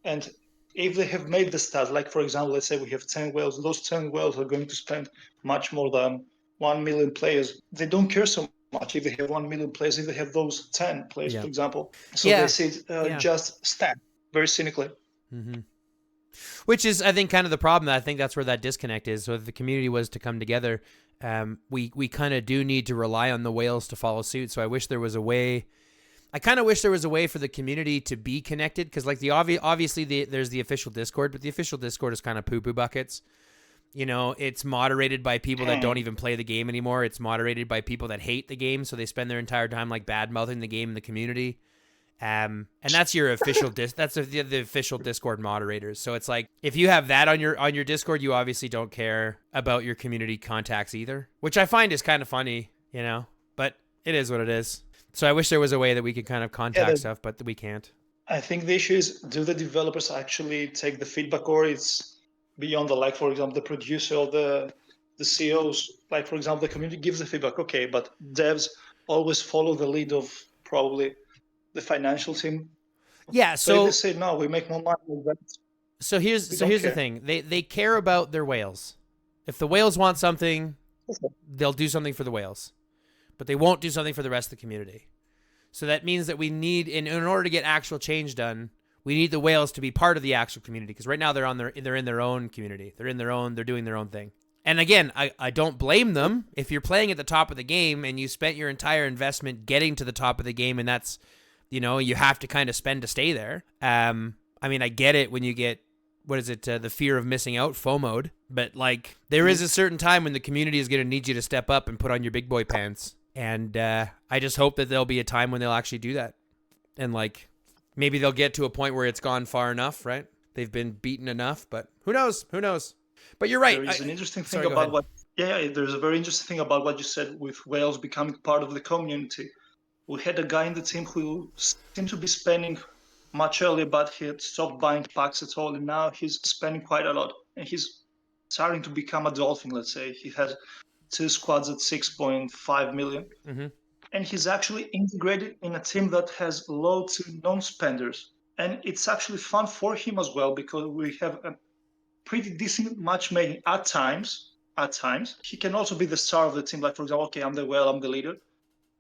And if they have made the stats, like for example, let's say we have 10 whales, those 10 whales are going to spend much more than 1 million players. They don't care so much if they have 1 million players, if they have those 10 players, for example. So they see it just stack very cynically. Mm-hmm. Which is, I think, kind of the problem. I think that's where that disconnect is. So if the community was to come together, we kind of do need to rely on the whales to follow suit. So I wish there was a way. I kind of wish there was a way for the community to be connected, because like obviously there's the official Discord, but the official Discord is kind of poo-poo buckets. It's moderated by people that don't even play the game anymore. It's moderated by people that hate the game, so they spend their entire time like bad-mouthing the game in the community. And that's your official that's the official Discord moderators. So it's like, if you have that on your Discord, you obviously don't care about your community contacts either, which I find is kind of funny, but it is what it is. So I wish there was a way that we could kind of contact stuff, but we can't. I think the issue is, do the developers actually take the feedback, or it's beyond the, for example, the producer or the CEOs? Like, for example, the community gives the feedback, okay, but devs always follow the lead of probably the financial team. Yeah, so if they say, no, we make more money with that. So here's the thing. They care about their whales. If the whales want something, they'll do something for the whales. But they won't do something for the rest of the community. So that means that we need, in order to get actual change done, we need the whales to be part of the actual community. Because right now they're in their own community. They're doing their own thing. And again, I don't blame them. If you're playing at the top of the game and you spent your entire investment getting to the top of the game, and that's, you have to kind of spend to stay there. I mean, I get it when you get, the fear of missing out, FOMO'd. But like, there is a certain time when the community is going to need you to step up and put on your big boy pants. And I just hope that there'll be a time when they'll actually do that. And like, maybe they'll get to a point where it's gone far enough, right? They've been beaten enough, but who knows? But you're right. There's an interesting thing about there's a very interesting thing about what you said with whales becoming part of the community. We had a guy in the team who seemed to be spending much earlier, but he had stopped buying packs at all, and now he's spending quite a lot. And he's starting to become a dolphin, let's say. He has 2 squads at 6.5 million. Mm-hmm. And he's actually integrated in a team that has low to non-spenders. And it's actually fun for him as well, because we have a pretty decent matchmaking at times. He can also be the star of the team. Like, for example, okay, I'm the leader.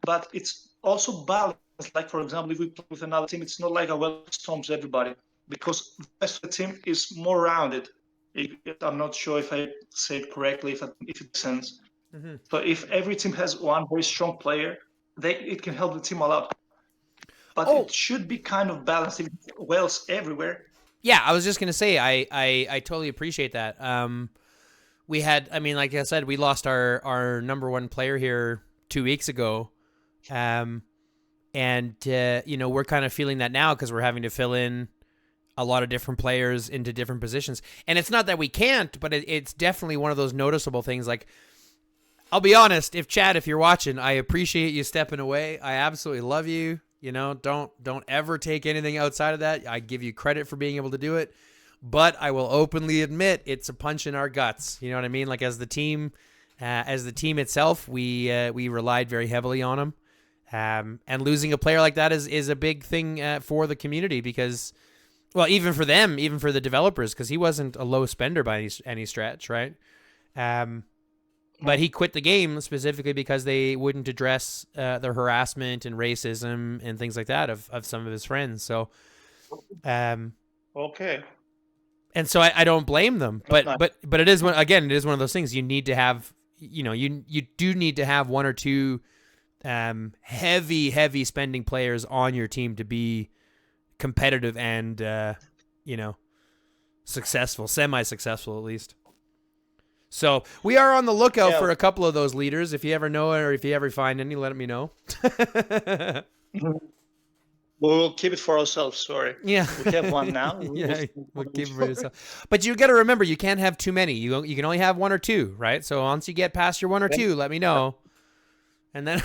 But it's also balanced. Like, for example, if we play with another team, it's not like a well storms everybody, because the rest of the team is more rounded. I'm not sure if I say it correctly, if it makes sense. Mm-hmm. So if every team has one very strong player, it can help the team a lot. But it should be kind of balanced. If whales everywhere. Yeah, I was just gonna say I totally appreciate that. We had, I mean, like I said, we lost our number one player here 2 weeks ago, And, we're kind of feeling that now because we're having to fill in a lot of different players into different positions. And it's not that we can't, but it's definitely one of those noticeable things. Like, I'll be honest, if you're watching, I appreciate you stepping away. I absolutely love you. Don't ever take anything outside of that. I give you credit for being able to do it. But I will openly admit it's a punch in our guts. You know what I mean? Like, as the team itself, we relied very heavily on them. And losing a player like that is a big thing for the community because, well, even for them, even for the developers, because he wasn't a low spender by any stretch, right? But he quit the game specifically because they wouldn't address the harassment and racism and things like that of some of his friends. So, okay. And so I don't blame them, but it is one of those things you need to have. You do need to have one or two heavy spending players on your team to be competitive and successful, semi-successful at least. So we are on the lookout for a couple of those leaders. If you ever know or if you ever find any, let me know. We'll keep it for ourselves. Sorry. Yeah, we have one now. We'll keep it for yourself. But you got to remember, you can't have too many. You can only have one or two, right? So once you get past your one or two, let me know. And then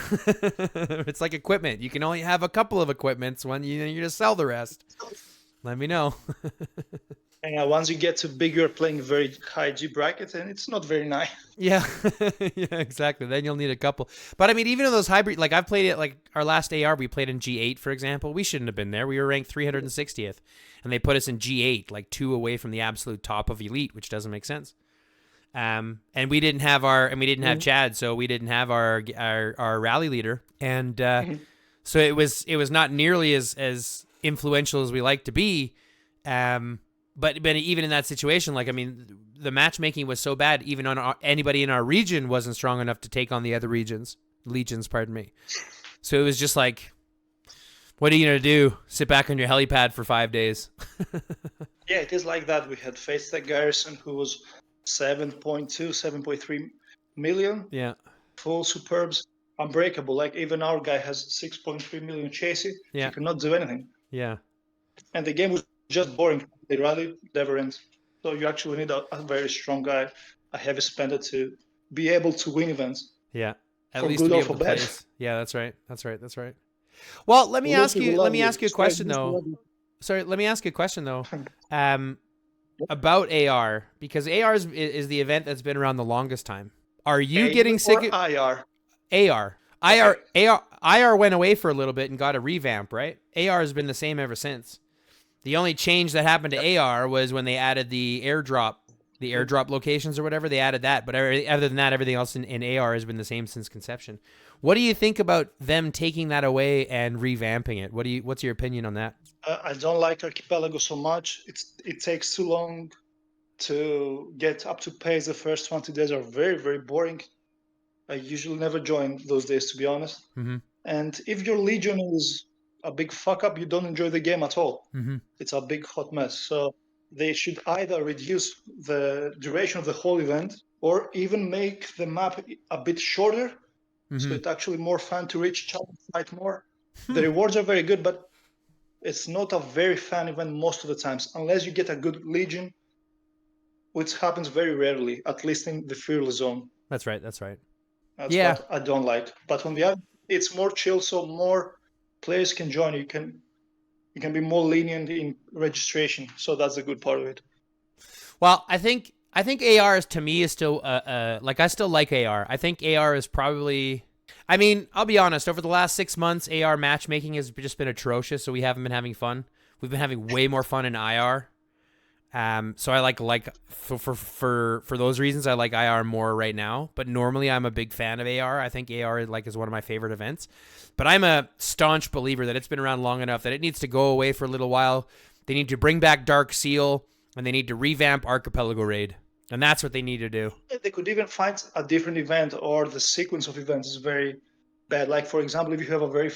it's like equipment. You can only have a couple of equipments when you just sell the rest. Let me know. And once you get too big, you're playing very high G bracket, and it's not very nice. Yeah, yeah, exactly. Then you'll need a couple. But I mean, even in those hybrid, like I've played it, like our last AR, we played in G8, for example. We shouldn't have been there. We were ranked 360th, and they put us in G8, like 2 away from the absolute top of Elite, which doesn't make sense. And we didn't have have Chad, so we didn't have our rally leader, and so it was not nearly as influential as we like to be. But even in that situation, like, I mean, the matchmaking was so bad, even on anybody in our region wasn't strong enough to take on the other legions, pardon me. So it was just like, what are you going to do? Sit back on your helipad for 5 days? Yeah, it is like that. We had Face Tech Garrison, who was 7.2, 7.3 million. Yeah. Full superbs, unbreakable. Like, even our guy has 6.3 million chassis. Yeah. He cannot do anything. Yeah. And the game was just boring. The rally never ends. So you actually need a very strong guy, a heavy spender to be able to win events. Yeah. At least to be able to place. Yeah, that's right. Well, let me ask you a question though. Sorry, let me ask you a question though. About AR, because AR is the event that's been around the longest time. Are you getting sick of IR? AR. IR went away for a little bit and got a revamp, right? AR has been the same ever since. The only change that happened to AR was when they added the airdrop locations or whatever. They added that, but other than that, everything else in AR has been the same since conception. What do you think about them taking that away and revamping it? What's your opinion on that? I don't like Archipelago so much. It takes too long to get up to pace. The first 20 days are very, very boring. I usually never join those days, to be honest. Mm-hmm. And if your Legion is a big fuck up, you don't enjoy the game at all. Mm-hmm. It's a big hot mess. So they should either reduce the duration of the whole event or even make the map a bit shorter. Mm-hmm. So it's actually more fun to reach, challenge, fight more. The rewards are very good, but it's not a very fun event most of the times, unless you get a good Legion, which happens very rarely, at least in the Fearless Zone. That's right. That's what I don't like. But on the other, it's more chill, so more players can join. You can be more lenient in registration, so that's a good part of it. Well, I think AR to me is still like, I still like AR. I think AR is probably, I mean, I'll be honest, over the last 6 months, AR matchmaking has just been atrocious, so we haven't been having fun. We've been having way more fun in IR. So I like for those reasons, I like IR more right now. But normally I'm a big fan of AR. I think AR is one of my favorite events. But I'm a staunch believer that it's been around long enough that it needs to go away for a little while. They need to bring back Dark Seal, and they need to revamp Archipelago Raid. And that's what they need to do. They could even find a different event, or the sequence of events is very bad. Like, for example, if you have a very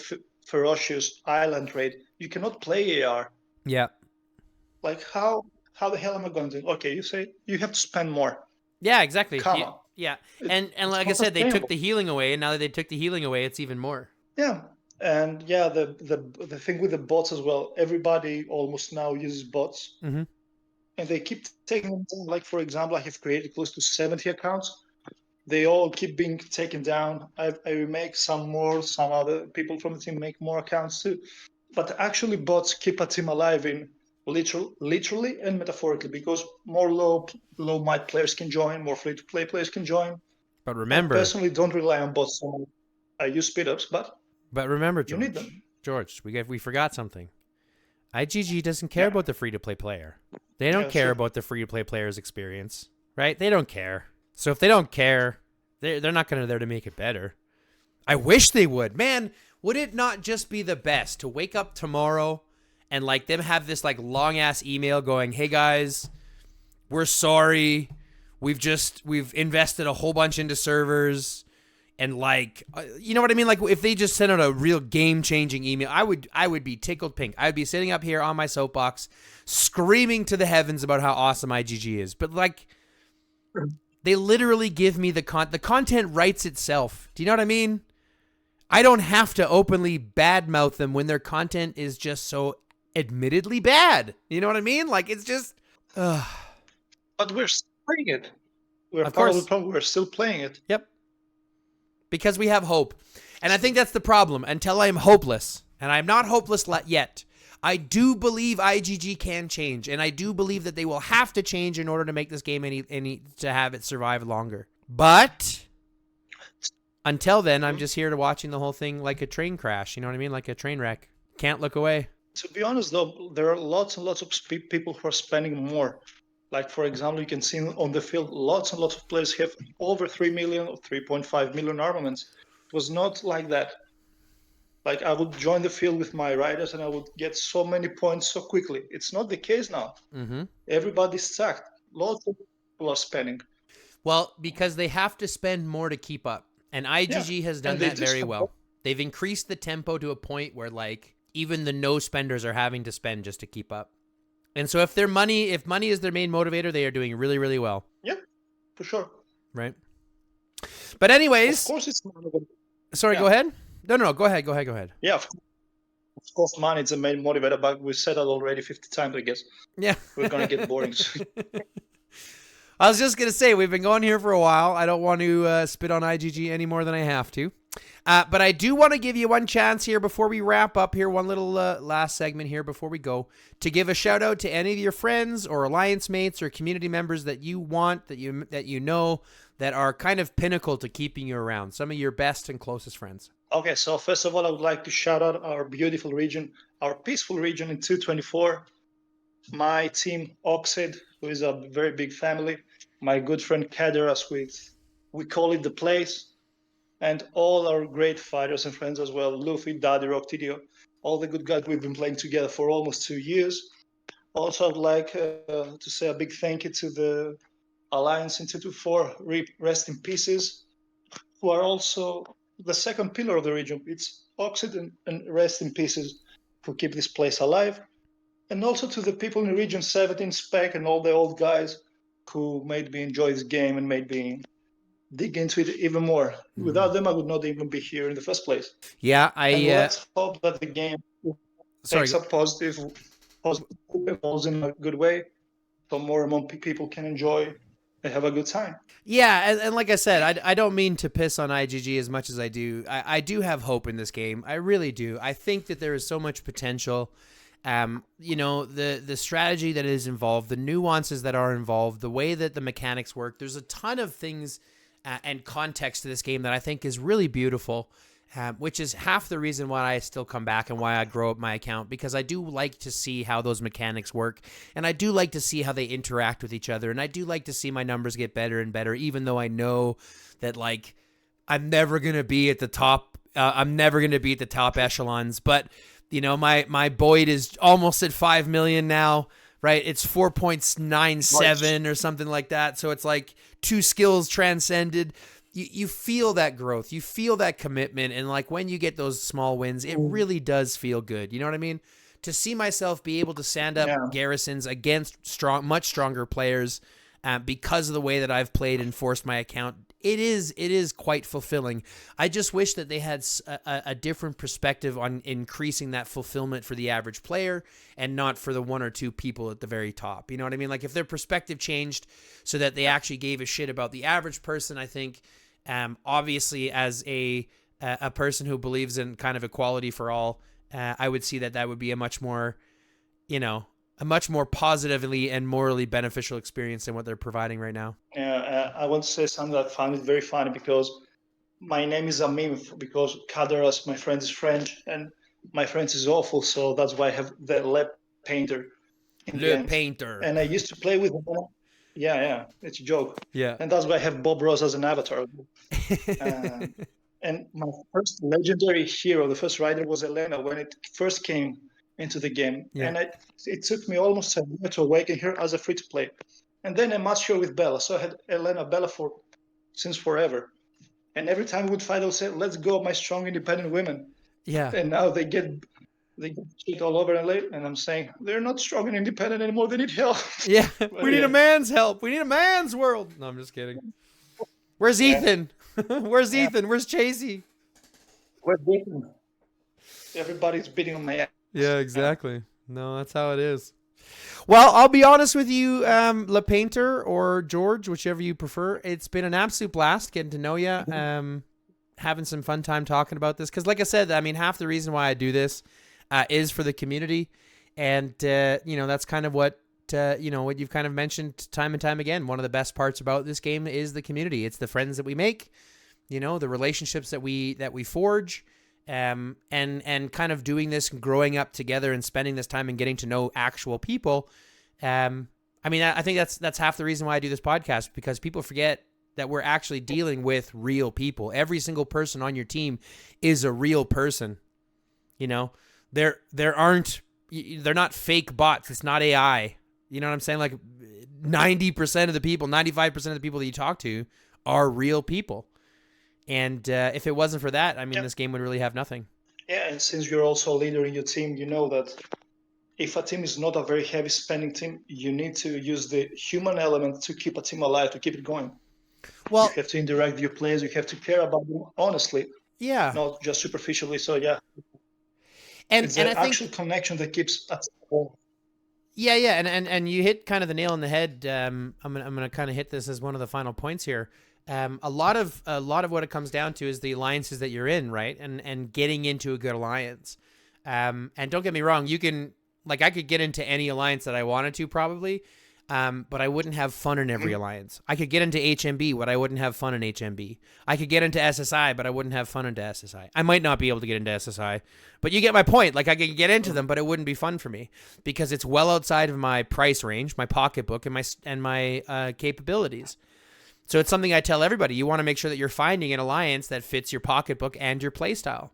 ferocious island raid, you cannot play AR. Yeah. Like, how the hell am I going to? Okay, you say you have to spend more. Yeah, exactly. Come on. Yeah. And like I said, they took the healing away, and now that they took the healing away, it's even more. Yeah. And yeah, the thing with the bots as well. Everybody almost now uses bots, Mm-hmm. and they keep taking them down. Like for example, I have created close to 70 accounts. They all keep being taken down. I remake some more. Some other people from the team make more accounts too. But actually, bots keep a team alive in literally and metaphorically, because more low might players can join, more free to play players can join. But I remember, personally don't rely on bots so much. I use speed ups, but you need George. them. George, we forgot something. IGG doesn't care Yeah, about the free to play player. They don't yeah, care sure. about the free to play player's experience, right? They don't care. So if they don't care, they're not gonna there to make it better. I wish they would. Man, would it not just be the best to wake up tomorrow and like them have this like long ass email going, "Hey guys, we're sorry. We've invested a whole bunch into servers." And like, you know what I mean? Like if they just sent out a real game-changing email, I would be tickled pink. I would be sitting up here on my soapbox screaming to the heavens about how awesome IGG is. But like, they literally give me the content writes itself. Do you know what I mean? I don't have to openly badmouth them when their content is just so admittedly bad. You know what I mean? Like it's just But we're still playing it. We're of part of the course. problem. We're still playing it. Yep. Because we have hope. And I think that's the problem. Until I'm hopeless, and I'm not hopeless yet, I do believe IGG can change, and I do believe that they will have to change in order to make this game any to have it survive longer. But until then, I'm just here to watching the whole thing like a train crash. You know what I mean? Like a train wreck. Can't look away. To be honest, though, there are lots and lots of people who are spending more. Like, for example, you can see on the field, lots and lots of players have over 3 million or 3.5 million armaments. It was not like that. Like, I would join the field with my riders and I would get so many points so quickly. It's not the case now. Mm-hmm. Everybody's sacked. Lots of people are spending. Well, because they have to spend more to keep up. And Yeah, IGG has done and they that do very spend. well. They've increased the tempo to a point where like even the no spenders are having to spend just to keep up. And so if money is their main motivator, they are doing really, really well. Yeah, for sure. Right. But Of anyways, course, it's sorry, yeah. go ahead. No, go ahead. Yeah, of course, money is the main motivator, but we said that already 50 times, I guess. Yeah. We're going to get boring. I was just going to say, we've been going here for a while. I don't want to spit on IGG any more than I have to. But I do want to give you one chance here before we wrap up here, one little last segment here before we go, to give a shout out to any of your friends or alliance mates or community members that you want, that you know, that are kind of pinnacle to keeping you around, some of your best and closest friends. Okay, so first of all, I would like to shout out our beautiful region, our peaceful region in 224. My team, Oxid, who is a very big family, my good friend Kader, as we call it the place, and all our great fighters and friends as well, Luffy, Daddy, Rock, Tidio, all the good guys we've been playing together for almost 2 years. Also, I'd like to say a big thank you to the Alliance in 224, rest in pieces, who are also the second pillar of the region. It's Oxid and rest in pieces who keep this place alive. And also to the people in Region 17 Spec and all the old guys who made me enjoy this game and made me dig into it even more. Without them, I would not even be here in the first place. Yeah, and let's hope that the game takes a positive evolves in a good way, so more and more people can enjoy and have a good time. Yeah, and like I said, I don't mean to piss on IGG as much as I do. I do have hope in this game. I really do. I think that there is so much potential. You know, the strategy that is involved, the nuances that are involved, the way that the mechanics work. There's a ton of things and context to this game that I think is really beautiful, which is half the reason why I still come back and why I grow up my account, because I do like to see how those mechanics work, and I do like to see how they interact with each other, and I do like to see my numbers get better and better, even though I know that, like, I'm never going to be at the top. I'm never going to be at the top echelons, but you know, my Boyd is almost at 5 million now, right? It's 4.97 or something like that. So it's like 2 skills transcended. You feel that growth. You feel that commitment. And like when you get those small wins, it really does feel good. You know what I mean? To see myself be able to stand up garrisons against much stronger players because of the way that I've played and forced my account It is quite fulfilling. I just wish that they had a different perspective on increasing that fulfillment for the average player and not for the one or two people at the very top. You know what I mean? Like if their perspective changed so that they actually gave a shit about the average person, I think obviously as a person who believes in kind of equality for all, I would see that would be a much more, a much more positively and morally beneficial experience than what they're providing right now. I want to say something that I found it very funny because my name is a meme because Kaderas, my friend, is French and my French is awful, so that's why I have the Le Painter in the end. Painter. And I used to play with him. Yeah, it's a joke. Yeah. And that's why I have Bob Ross as an avatar. And my first legendary hero, the first rider, was Elena when it first came into the game. Yeah. And it took me almost a year to awaken her as a free-to-play. And then I matched her with Bella. So I had Elena Bella since forever. And every time we would fight, I would say, let's go, my strong, independent women. Yeah. And now they get shit all over and I'm saying, they're not strong and independent anymore. They need help. Yeah. We need a man's help. We need a man's world. No, I'm just kidding. Where's Ethan? Where's Ethan? Where's Chasey? Where's Ethan? Everybody's beating on my ass. Yeah, exactly. No, that's how it is. Well, I'll be honest with you, Le Painter or George, whichever you prefer. It's been an absolute blast getting to know you, having some fun time talking about this. Because like I said, I mean, half the reason why I do this is for the community. And, that's kind of what you've kind of mentioned time and time again. One of the best parts about this game is the community. It's the friends that we make, the relationships that we forge. And kind of doing this and growing up together and spending this time and getting to know actual people. I think that's half the reason why I do this podcast, because people forget that we're actually dealing with real people. Every single person on your team is a real person. They're not fake bots. It's not AI. You know what I'm saying? Like 90% of the people, 95% of the people that you talk to are real people. And if it wasn't for that, this game would really have nothing. Yeah, and since you're also a leader in your team, you know that if a team is not a very heavy spending team, you need to use the human element to keep a team alive, to keep it going. Well, you have to interact with your players. You have to care about them honestly. Yeah. Not just superficially. So, yeah. And it's the actual connection that keeps us going. Yeah. And you hit kind of the nail on the head. I'm gonna kind of hit this as one of the final points here. A lot of what it comes down to is the alliances that you're in, right? And getting into a good alliance. And don't get me wrong, I could get into any alliance that I wanted to probably, but I wouldn't have fun in every alliance. I could get into HMB, but I wouldn't have fun in HMB. I could get into SSI, but I wouldn't have fun into SSI. I might not be able to get into SSI, but you get my point. Like I could get into them, but it wouldn't be fun for me because it's well outside of my price range, my pocketbook, and my capabilities. So it's something I tell everybody. You want to make sure that you're finding an alliance that fits your pocketbook and your playstyle.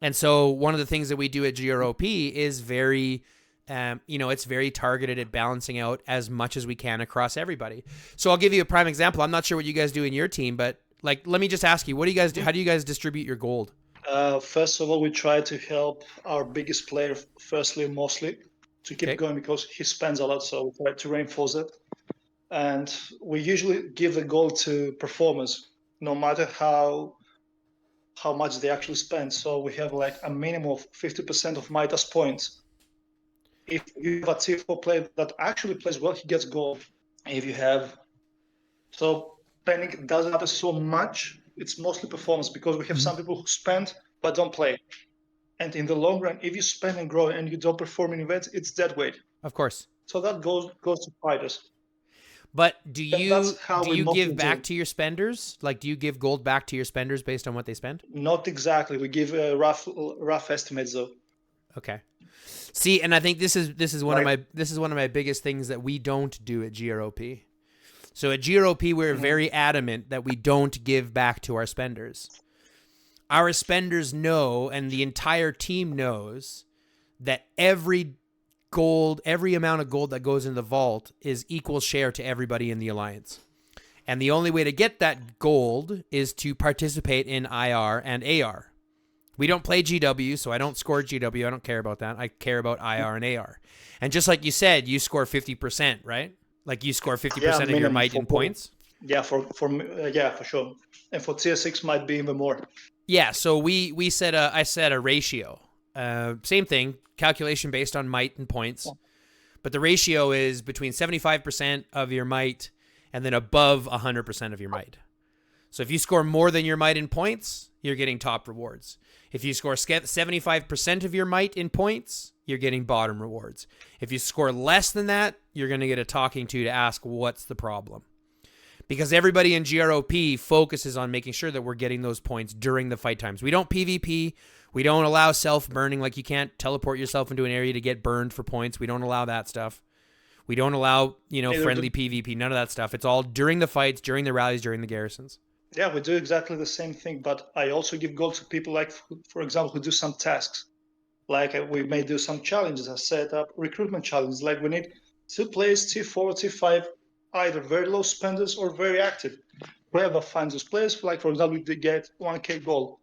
And so one of the things that we do at GROP is very, it's very targeted at balancing out as much as we can across everybody. So I'll give you a prime example. I'm not sure what you guys do in your team, but let me just ask you, what do you guys do? How do you guys distribute your gold? First of all, we try to help our biggest player, mostly, to keep going because he spends a lot. So we try to reinforce it. And we usually give the gold to performers, no matter how much they actually spend. So we have like a minimum of 50% of Midas points. If you have a tier 4 player that actually plays well, he gets gold. If you have... So spending doesn't matter so much. It's mostly performance because we have some people who spend but don't play. And in the long run, if you spend and grow and you don't perform in events, it's dead weight. Of course. So that goes to fighters. But do you give back to your spenders? Like, do you give gold back to your spenders based on what they spend? Not exactly. We give rough estimates, though. Okay. See, and I think this is one of my biggest things that we don't do at GROP. So at GROP, we're very adamant that we don't give back to our spenders. Our spenders know, and the entire team knows, that every amount of gold that goes in the vault is equal share to everybody in the alliance. And the only way to get that gold is to participate in IR and AR. We don't play GW, so I don't score GW. I don't care about that. I care about IR and AR. And just like you said, you score 50%, right? Like you score 50% of your might in points. Yeah, for yeah, for sure. And for tier 6 might be even more. Yeah, so we set I set a ratio. Same thing, calculation based on might and points. But the ratio is between 75% of your might and then above 100% of your might. So if you score more than your might in points, you're getting top rewards. If you score 75% of your might in points, you're getting bottom rewards. If you score less than that, you're going to get a talking to ask what's the problem. Because everybody in GROP focuses on making sure that we're getting those points during the fight times. We don't PvP. We don't allow self-burning. Like, you can't teleport yourself into an area to get burned for points. We don't allow that stuff. We don't allow, friendly PvP. None of that stuff. It's all during the fights, during the rallies, during the garrisons. Yeah, we do exactly the same thing. But I also give gold to people like, for example, who do some tasks. Like we may do some challenges. I set up recruitment challenges. Like we need 2 players, T4, T5, either very low spenders or very active. Whoever finds those players, like for example, they get 1k gold.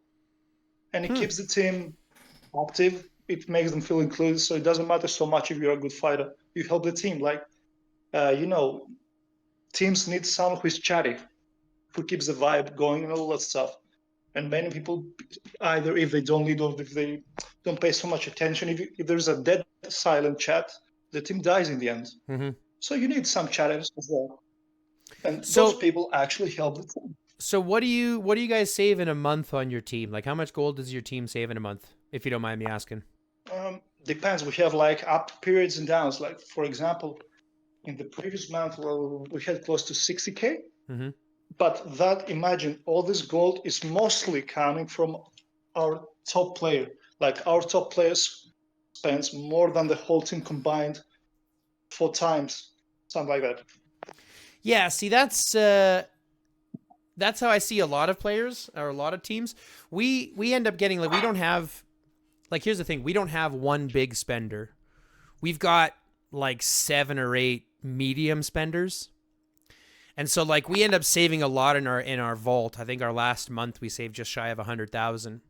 And it keeps the team active. It makes them feel included. So it doesn't matter so much if you're a good fighter. You help the team. Like, teams need someone who is chatty, who keeps the vibe going and all that stuff. And many people, either if they don't lead or if they don't pay so much attention, if there's a dead silent chat, the team dies in the end. Mm-hmm. So you need some chatters as well. And those people actually help the team. So what do you guys save in a month on your team? Like, how much gold does your team save in a month, if you don't mind me asking? Depends. We have like up periods and downs. Like, for example, in the previous month, we had close to 60k. Mm-hmm. But that, imagine, all this gold is mostly coming from our top player. Like, our top players spends more than the whole team combined 4 times, something like that. Yeah, see, that's how I see a lot of players or a lot of teams. We end up getting, like, we don't have, like, here's the thing. We don't have one big spender. We've got like 7 or 8 medium spenders. And so, like, we end up saving a lot in our vault. I think our last month we saved just shy of 100,000.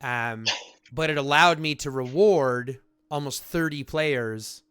But it allowed me to reward almost 30 players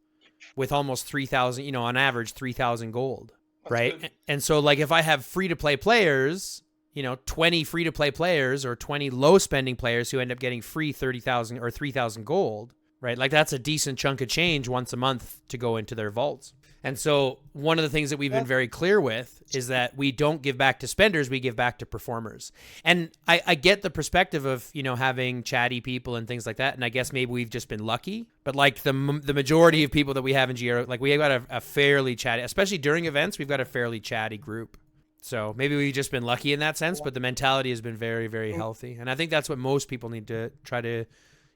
with almost 3,000, on average 3,000 gold, right? Good. And so, like, if I have free-to-play players, 20 free-to-play players or 20 low-spending players who end up getting free 30,000 or 3,000 gold, right? Like, that's a decent chunk of change once a month to go into their vaults. And so one of the things that we've been very clear with is that we don't give back to spenders, we give back to performers. And I get the perspective of, having chatty people and things like that. And I guess maybe we've just been lucky. But like the majority of people that we have in GRO, like, we got a fairly chatty, especially during events, we've got a fairly chatty group. So maybe we've just been lucky in that sense, but the mentality has been very, very healthy. And I think that's what most people need to try to,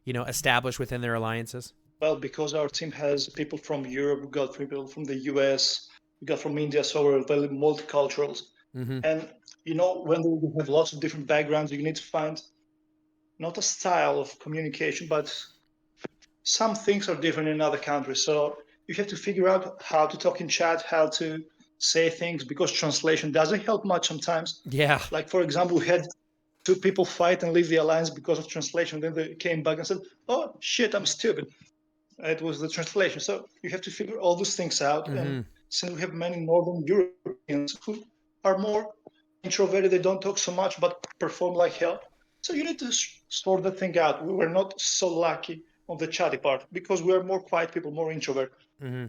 establish within their alliances. Well, because our team has people from Europe, we got people from the US, we got from India, so we're very multicultural. Mm-hmm. And, when we have lots of different backgrounds, you need to find not a style of communication, but some things are different in other countries. So you have to figure out how to talk in chat, how to say things, because translation doesn't help much sometimes. Yeah. Like, for example, we had 2 people fight and leave the alliance because of translation. Then they came back and said, "Oh, shit, I'm stupid." It was the translation. So you have to figure all those things out. Mm-hmm. And since we have many Northern Europeans who are more introverted, they don't talk so much, but perform like hell. So you need to sort that thing out. We were not so lucky on the chatty part because we are more quiet people, more introvert. Mm-hmm.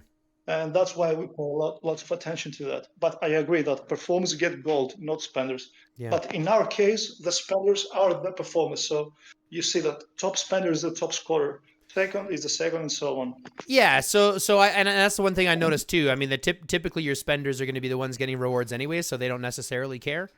And that's why we pay lots of attention to that. But I agree that performers get gold, not spenders. Yeah. But in our case, the spenders are the performers. So you see that top spender is the top scorer. Second is the second, and so on. Yeah, so and that's the one thing I noticed too. I mean, typically your spenders are going to be the ones getting rewards anyway, so they don't necessarily care.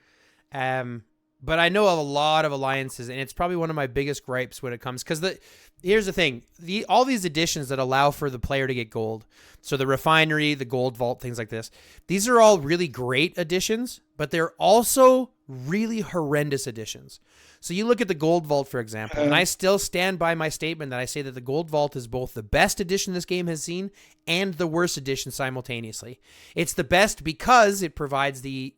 But I know of a lot of alliances, and it's probably one of my biggest gripes when it comes, because here's the thing: all these additions that allow for the player to get gold, so the Refinery, the Gold Vault, things like this, these are all really great additions, but they're also really horrendous additions. So you look at the Gold Vault, for example, and I still stand by my statement that I say that the Gold Vault is both the best addition this game has seen and the worst addition simultaneously. It's the best because it provides the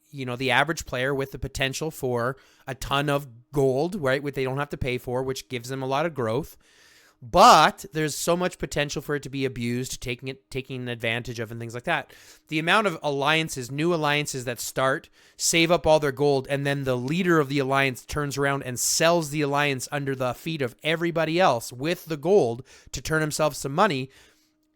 average player with the potential for a ton of gold, right, which they don't have to pay for, which gives them a lot of growth. But there's so much potential for it to be abused, taking advantage of, and things like that. The amount of alliances, new alliances that start, save up all their gold, and then the leader of the alliance turns around and sells the alliance under the feet of everybody else with the gold to turn himself some money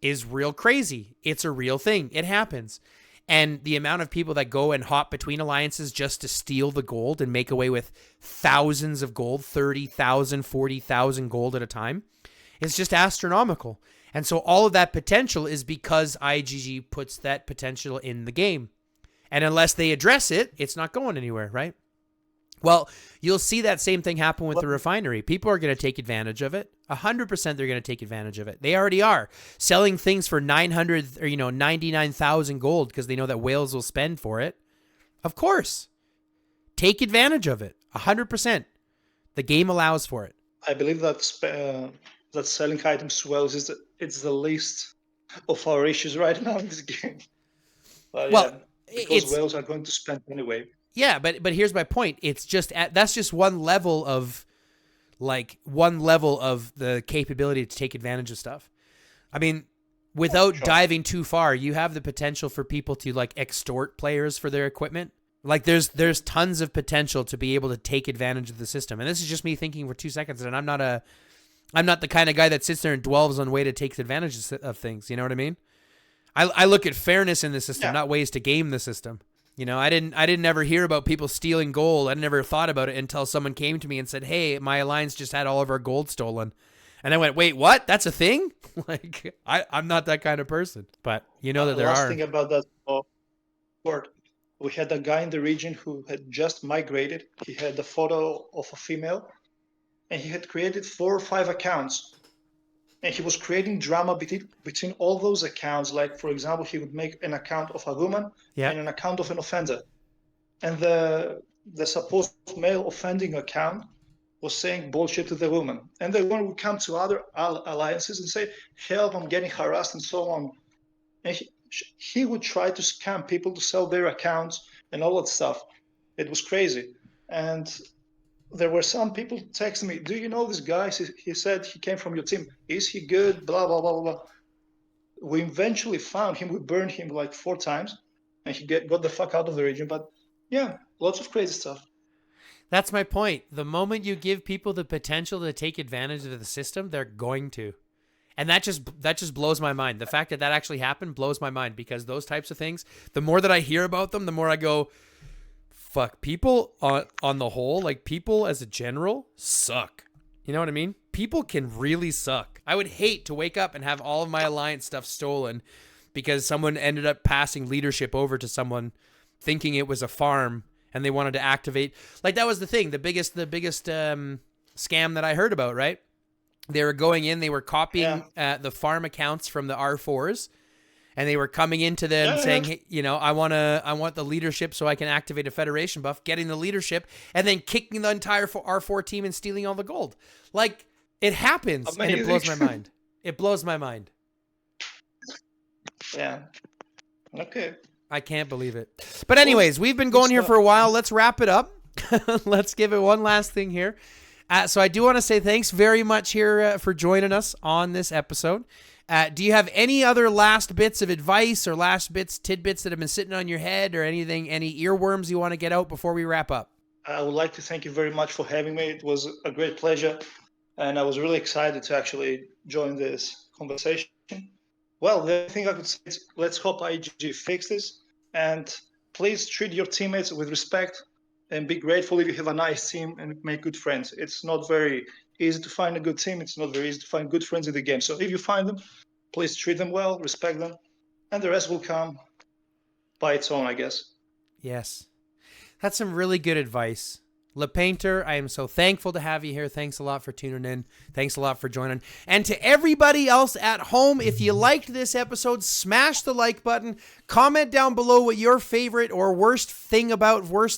is real crazy. It's a real thing. It happens. And the amount of people that go and hop between alliances just to steal the gold and make away with thousands of gold, 30,000, 40,000 gold at a time, is just astronomical. And so all of that potential is because IGG puts that potential in the game. And unless they address it, it's not going anywhere, right? Well, you'll see that same thing happen with the refinery. People are going to take advantage of it. 100% they're going to take advantage of it. They already are selling things for 900 or 99,000 gold because they know that whales will spend for it. Of course. Take advantage of it. 100%. The game allows for it. I believe that that selling items to whales it's the least of our issues right now in this game. But well, because whales are going to spend anyway. Yeah, but here's my point. It's just that's just one level of the capability to take advantage of stuff. I mean, without diving too far, you have the potential for people to extort players for their equipment. There's tons of potential to be able to take advantage of the system. And this is just me thinking for 2 seconds, and I'm not the kind of guy that sits there and dwells on way to take advantage of things. You know what I mean? I look at fairness in the system, not ways to game the system. I didn't ever hear about people stealing gold. I never thought about it until someone came to me and said, "Hey, my alliance just had all of our gold stolen." And I went, "Wait, what? That's a thing?" I'm not that kind of person. But that there are. Last thing about that word. We had a guy in the region who had just migrated. He had a photo of a female, and he had created 4 or 5 accounts. And he was creating drama between all those accounts. Like, for example, he would make an account of a woman and an account of an offender. And the supposed male offending account was saying bullshit to the woman. And the woman would come to other alliances and say, "Help, I'm getting harassed," and so on. And he would try to scam people to sell their accounts and all that stuff. It was crazy. And there were some people texting me, "Do you know this guy? He said he came from your team. Is he good? Blah, blah, blah, blah." We eventually found him. We burned him 4 times, and he got the fuck out of the region. But yeah, lots of crazy stuff. That's my point. The moment you give people the potential to take advantage of the system, they're going to. And that just blows my mind. The fact that actually happened blows my mind, because those types of things, the more that I hear about them, the more I go, fuck, people on the whole, people as a general, suck. You know what I mean? People can really suck. I would hate to wake up and have all of my alliance stuff stolen because someone ended up passing leadership over to someone thinking it was a farm and they wanted to activate. That was the thing, the biggest scam that I heard about, right? They were going in, they were copying the farm accounts from the R4s. And they were coming into them saying, "Hey, I want the leadership so I can activate a Federation buff," getting the leadership, and then kicking the entire R4 team and stealing all the gold. It happens, Amazing. And it blows my mind. It blows my mind. Yeah. Okay. I can't believe it. But anyways, we've been going here for a while. Let's wrap it up. Let's give it one last thing here. So I do want to say thanks very much here for joining us on this episode. Do you have any other last bits of advice or tidbits that have been sitting on your head, or anything, any earworms you want to get out before we wrap up? I would like to thank you very much for having me. It was a great pleasure, and I was really excited to actually join this conversation. Well, the thing I could say is, let's hope IGG fix this, and please treat your teammates with respect and be grateful if you have a nice team and make good friends. It's not very easy to find a good team. It's not very easy to find good friends in the game. So if you find them, please treat them well, respect them, and the rest will come by its own, I guess. Yes. That's some really good advice. Le Painter, I am so thankful to have you here. Thanks a lot for tuning in. Thanks a lot for joining. And to everybody else at home, if you liked this episode, smash the like button. Comment down below what your favorite or worst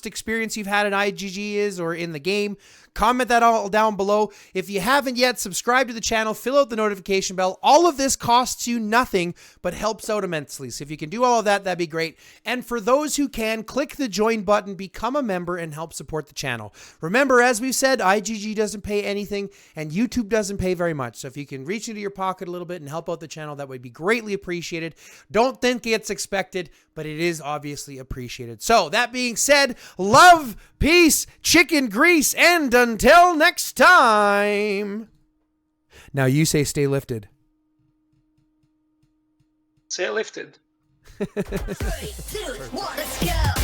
experience you've had in IGG is, or in the game. Comment that all down below. If you haven't yet, subscribe to the channel, fill out the notification bell. All of this costs you nothing, but helps out immensely. So if you can do all of that, that'd be great. And for those who can, click the join button, become a member, and help support the channel. Remember, as we've said, IGG doesn't pay anything, and YouTube doesn't pay very much. So if you can reach into your pocket a little bit and help out the channel, that would be greatly appreciated. Don't think it's expected, but it is obviously appreciated. So that being said, love, peace, chicken grease, and until next time. Now you say stay lifted. Stay lifted. 3, 2, 1, let's go.